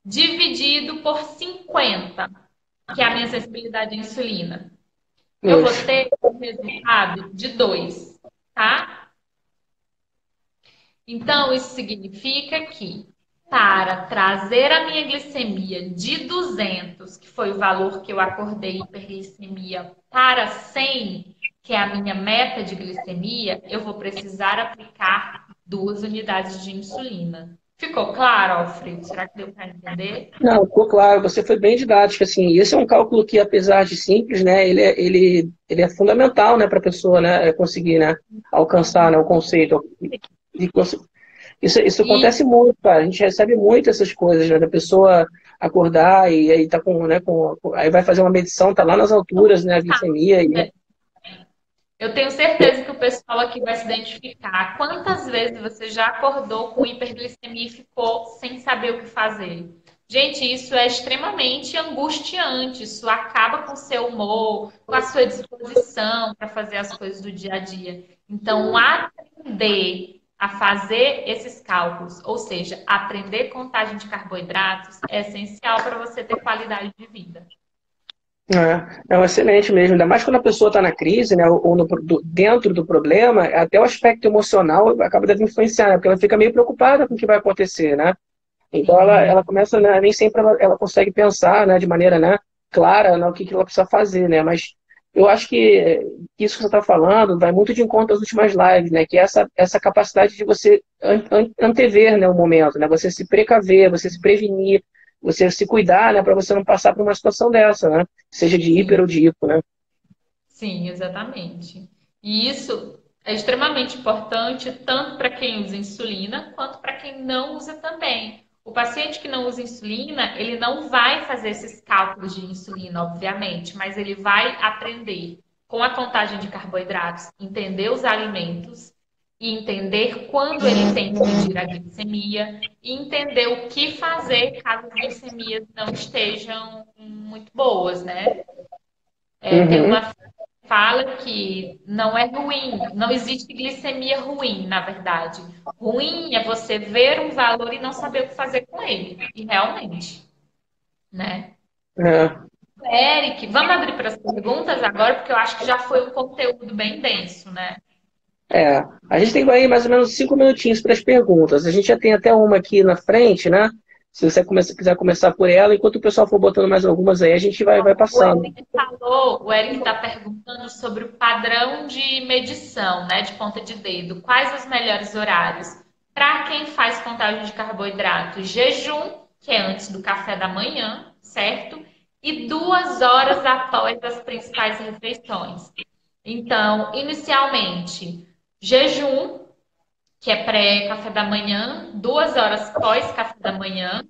dividido por 50, que é a minha sensibilidade à insulina. Eu vou ter um resultado de 2, tá? Então, isso significa que para trazer a minha glicemia de 200, que foi o valor que eu acordei hiperglicemia, para 100, que é a minha meta de glicemia, eu vou precisar aplicar 2 unidades de insulina. Ficou claro, Alfredo? Será que deu para entender? Não, ficou claro, você foi bem didático, assim, esse é um cálculo que, apesar de simples, né, ele é fundamental, né, para a pessoa, né, conseguir, né, alcançar, né, o conceito. Isso acontece muito, cara, a gente recebe muito essas coisas, né, da pessoa acordar e aí tá com, né, aí vai fazer uma medição, tá lá nas alturas, né, a glicemia, e Eu tenho certeza que o pessoal aqui vai se identificar. Quantas vezes você já acordou com hiperglicemia e ficou sem saber o que fazer? Gente, isso é extremamente angustiante. Isso acaba com o seu humor, com a sua disposição para fazer as coisas do dia a dia. Então, aprender a fazer esses cálculos, ou seja, aprender contagem de carboidratos, é essencial para você ter qualidade de vida. é um excelente mesmo, ainda mais quando a pessoa está na crise, né, ou dentro do problema, até o aspecto emocional acaba deve influenciar, né, porque ela fica meio preocupada com o que vai acontecer, né? Então ela começa, né, nem sempre ela consegue pensar, né, de maneira, né, clara, né, o que ela precisa fazer, né? Mas eu acho que isso que você está falando vai muito de encontro às últimas lives, né? Que é essa capacidade de você antever, né, o momento, né? Você se precaver, você se prevenir, você se cuidar, né, para você não passar por uma situação dessa, né? Seja de hiper ou de hipo, né? Sim, exatamente. E isso é extremamente importante tanto para quem usa insulina quanto para quem não usa também. O paciente que não usa insulina, ele não vai fazer esses cálculos de insulina, obviamente, mas ele vai aprender com a contagem de carboidratos, entender os alimentos e entender quando ele tem que medir a glicemia e entender o que fazer caso as glicemias não estejam muito boas, né? Tem Uhum. uma fala que não é ruim, não existe glicemia ruim, na verdade. Ruim é você ver um valor e não saber o que fazer com ele. E realmente, né? É. Eric, vamos abrir para as perguntas agora, porque eu acho que já foi um conteúdo bem denso, né? A gente tem aí mais ou menos 5 minutinhos para as perguntas. A gente já tem até uma aqui na frente, né? Se você quiser começar por ela, enquanto o pessoal for botando mais algumas aí, a gente vai passando. O Eric está perguntando sobre o padrão de medição, né, de ponta de dedo. Quais os melhores horários? Para quem faz contagem de carboidratos, jejum, que é antes do café da manhã, certo? E 2 horas após as principais refeições. Então, inicialmente, jejum, que é pré-café da manhã, 2 horas pós-café da manhã,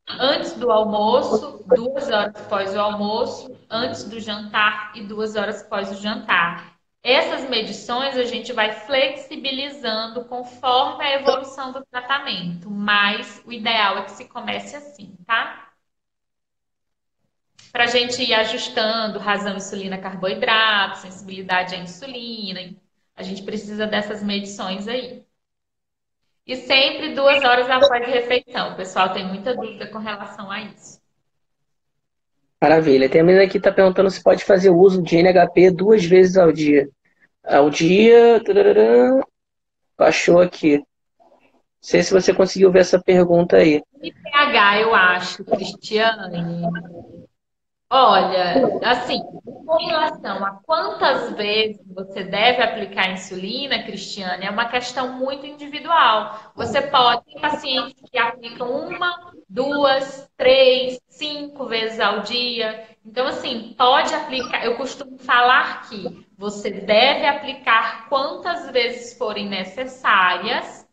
antes do almoço, 2 horas após o almoço, antes do jantar e 2 horas após o jantar. Essas medições a gente vai flexibilizando conforme a evolução do tratamento, mas o ideal é que se comece assim, tá? Para a gente ir ajustando razão insulina carboidrato, sensibilidade à insulina, a gente precisa dessas medições aí. E sempre 2 horas após a refeição. O pessoal tem muita dúvida com relação a isso. Maravilha. Tem a menina aqui que está perguntando se pode fazer uso de NHP 2 vezes ao dia. Ao dia. Tararã. Baixou aqui. Não sei se você conseguiu ver essa pergunta aí. IPH, eu acho, Cristiane. Olha, assim, com relação a quantas vezes você deve aplicar insulina, Cristiane, é uma questão muito individual. Você pode ter pacientes que aplicam uma, duas, três, cinco vezes ao dia. Então, assim, pode aplicar. Eu costumo falar que você deve aplicar quantas vezes forem necessárias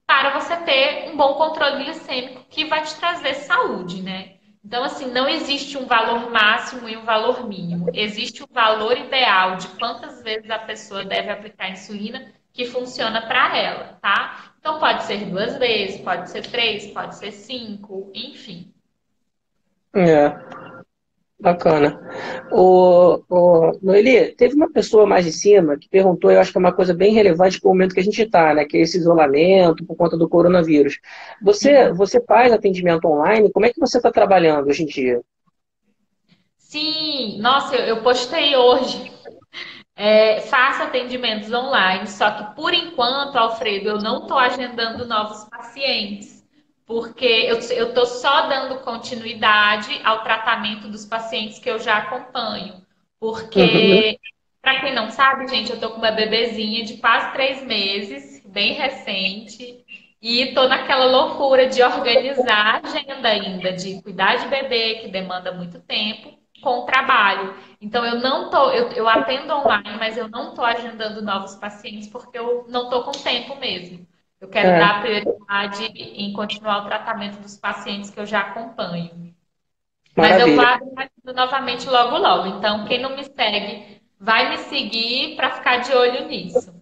para você ter um bom controle glicêmico que vai te trazer saúde, né? Então, assim, não existe um valor máximo e um valor mínimo. Existe o valor ideal de quantas vezes a pessoa deve aplicar insulina que funciona para ela, tá? Então, pode ser 2 vezes, pode ser 3, pode ser 5, enfim. É, bacana. Noeli, teve uma pessoa mais em cima que perguntou, eu acho que é uma coisa bem relevante para o momento que a gente está, né? Que é esse isolamento por conta do coronavírus. Você faz atendimento online? Como é que você está trabalhando hoje em dia? Sim, nossa, eu postei hoje. Faço atendimentos online, só que por enquanto, Alfredo, eu não estou agendando novos pacientes, porque eu estou só dando continuidade ao tratamento dos pacientes que eu já acompanho. Uhum. Porque, para quem não sabe, gente, eu estou com uma bebezinha de quase 3 meses, bem recente, e estou naquela loucura de organizar a agenda ainda, de cuidar de bebê, que demanda muito tempo, com o trabalho. Então, eu não tô, eu atendo online, mas eu não estou agendando novos pacientes porque eu não estou com tempo mesmo. Eu quero É, dar prioridade em continuar o tratamento dos pacientes que eu já acompanho. Mas eu vou maravilha. abrir a agenda novamente logo, logo. Então, quem não me segue, vai me seguir para ficar de olho nisso.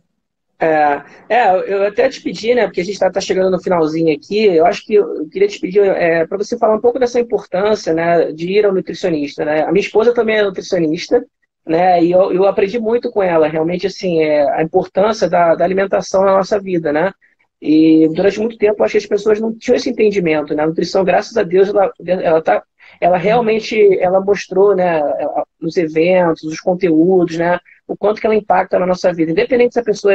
Eu até te pedi, né, porque a gente está chegando no finalzinho aqui, eu acho que eu queria te pedir para você falar um pouco dessa importância, né, de ir ao nutricionista, né? A minha esposa também é nutricionista, né, e eu aprendi muito com ela, realmente, assim, a importância da alimentação na nossa vida, né? E Sim. durante muito tempo, eu acho que as pessoas não tinham esse entendimento, né? A nutrição, graças a Deus, ela realmente, ela mostrou, né, nos eventos, os conteúdos, né, o quanto que ela impacta na nossa vida, independente se a pessoa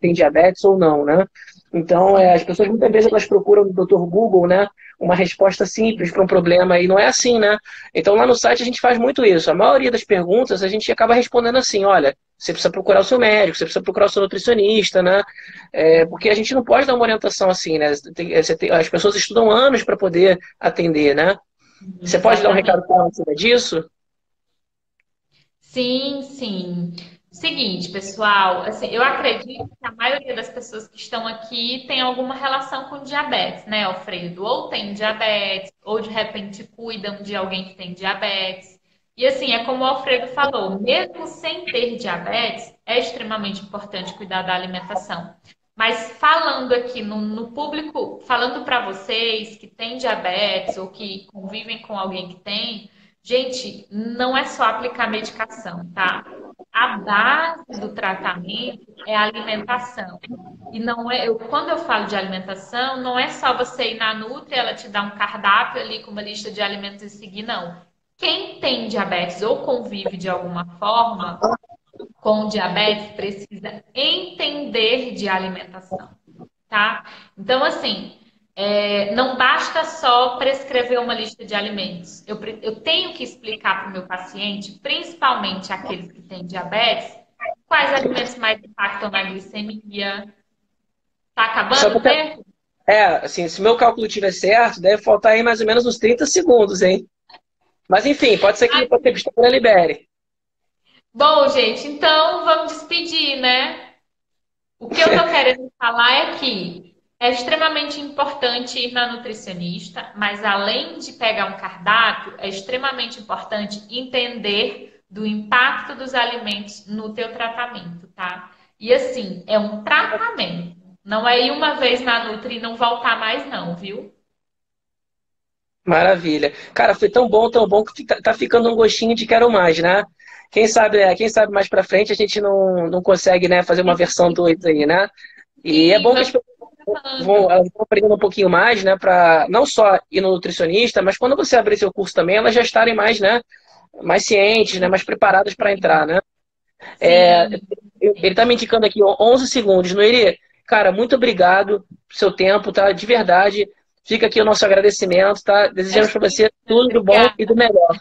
tem diabetes ou não, né? Então, as pessoas muitas vezes elas procuram no Dr. Google, né, uma resposta simples para um problema e não é assim, né? Então, lá no site a gente faz muito isso. A maioria das perguntas a gente acaba respondendo assim, olha, você precisa procurar o seu médico, você precisa procurar o seu nutricionista, né? Porque a gente não pode dar uma orientação assim, né? As pessoas estudam anos para poder atender, né? Você pode dar um Exatamente. recado para ela em cima disso? Sim, sim. Seguinte, pessoal, assim, eu acredito que a maioria das pessoas que estão aqui tem alguma relação com diabetes, né, Alfredo? Ou tem diabetes, ou de repente cuidam de alguém que tem diabetes. E assim, é como o Alfredo falou, mesmo sem ter diabetes, é extremamente importante cuidar da alimentação. Mas falando aqui no público, falando para vocês que têm diabetes ou que convivem com alguém que tem, gente, não é só aplicar medicação, tá? A base do tratamento é a alimentação. E não é, quando eu falo de alimentação, não é só você ir na Nutri, ela te dá um cardápio ali com uma lista de alimentos e seguir, não. Quem tem diabetes ou convive de alguma forma com diabetes precisa entender de alimentação, tá? Então, assim, não basta só prescrever uma lista de alimentos. Eu tenho que explicar para o meu paciente, principalmente aqueles que têm diabetes, quais alimentos mais impactam na glicemia. Tá Só acabando o pra tempo? assim, se meu cálculo estiver certo, deve faltar aí mais ou menos uns 30 segundos, hein? Mas enfim, pode ser que o Instagram libere. Bom, gente, então vamos despedir, né? O que eu tô querendo falar é que é extremamente importante ir na nutricionista, mas além de pegar um cardápio, é extremamente importante entender do impacto dos alimentos no teu tratamento, tá? E assim, é um tratamento. Não é ir uma vez na Nutri e não voltar mais não, viu? Maravilha. Cara, foi tão bom que tá ficando um gostinho de quero mais, né? Quem sabe mais pra frente a gente não consegue, né, fazer uma versão 2 aí, né? E é Sim, bom que as vamos pessoas falando. elas vão aprendendo um pouquinho mais, né, para não só ir no nutricionista, mas quando você abrir seu curso também, elas já estarem mais, né, mais cientes, né, mais preparadas para entrar, né? É, Sim, ele está me indicando aqui 11 segundos, não iria? Cara, muito obrigado pelo seu tempo, tá? De verdade. Fica aqui o nosso agradecimento, tá? Desejamos para você tudo do bom e do melhor.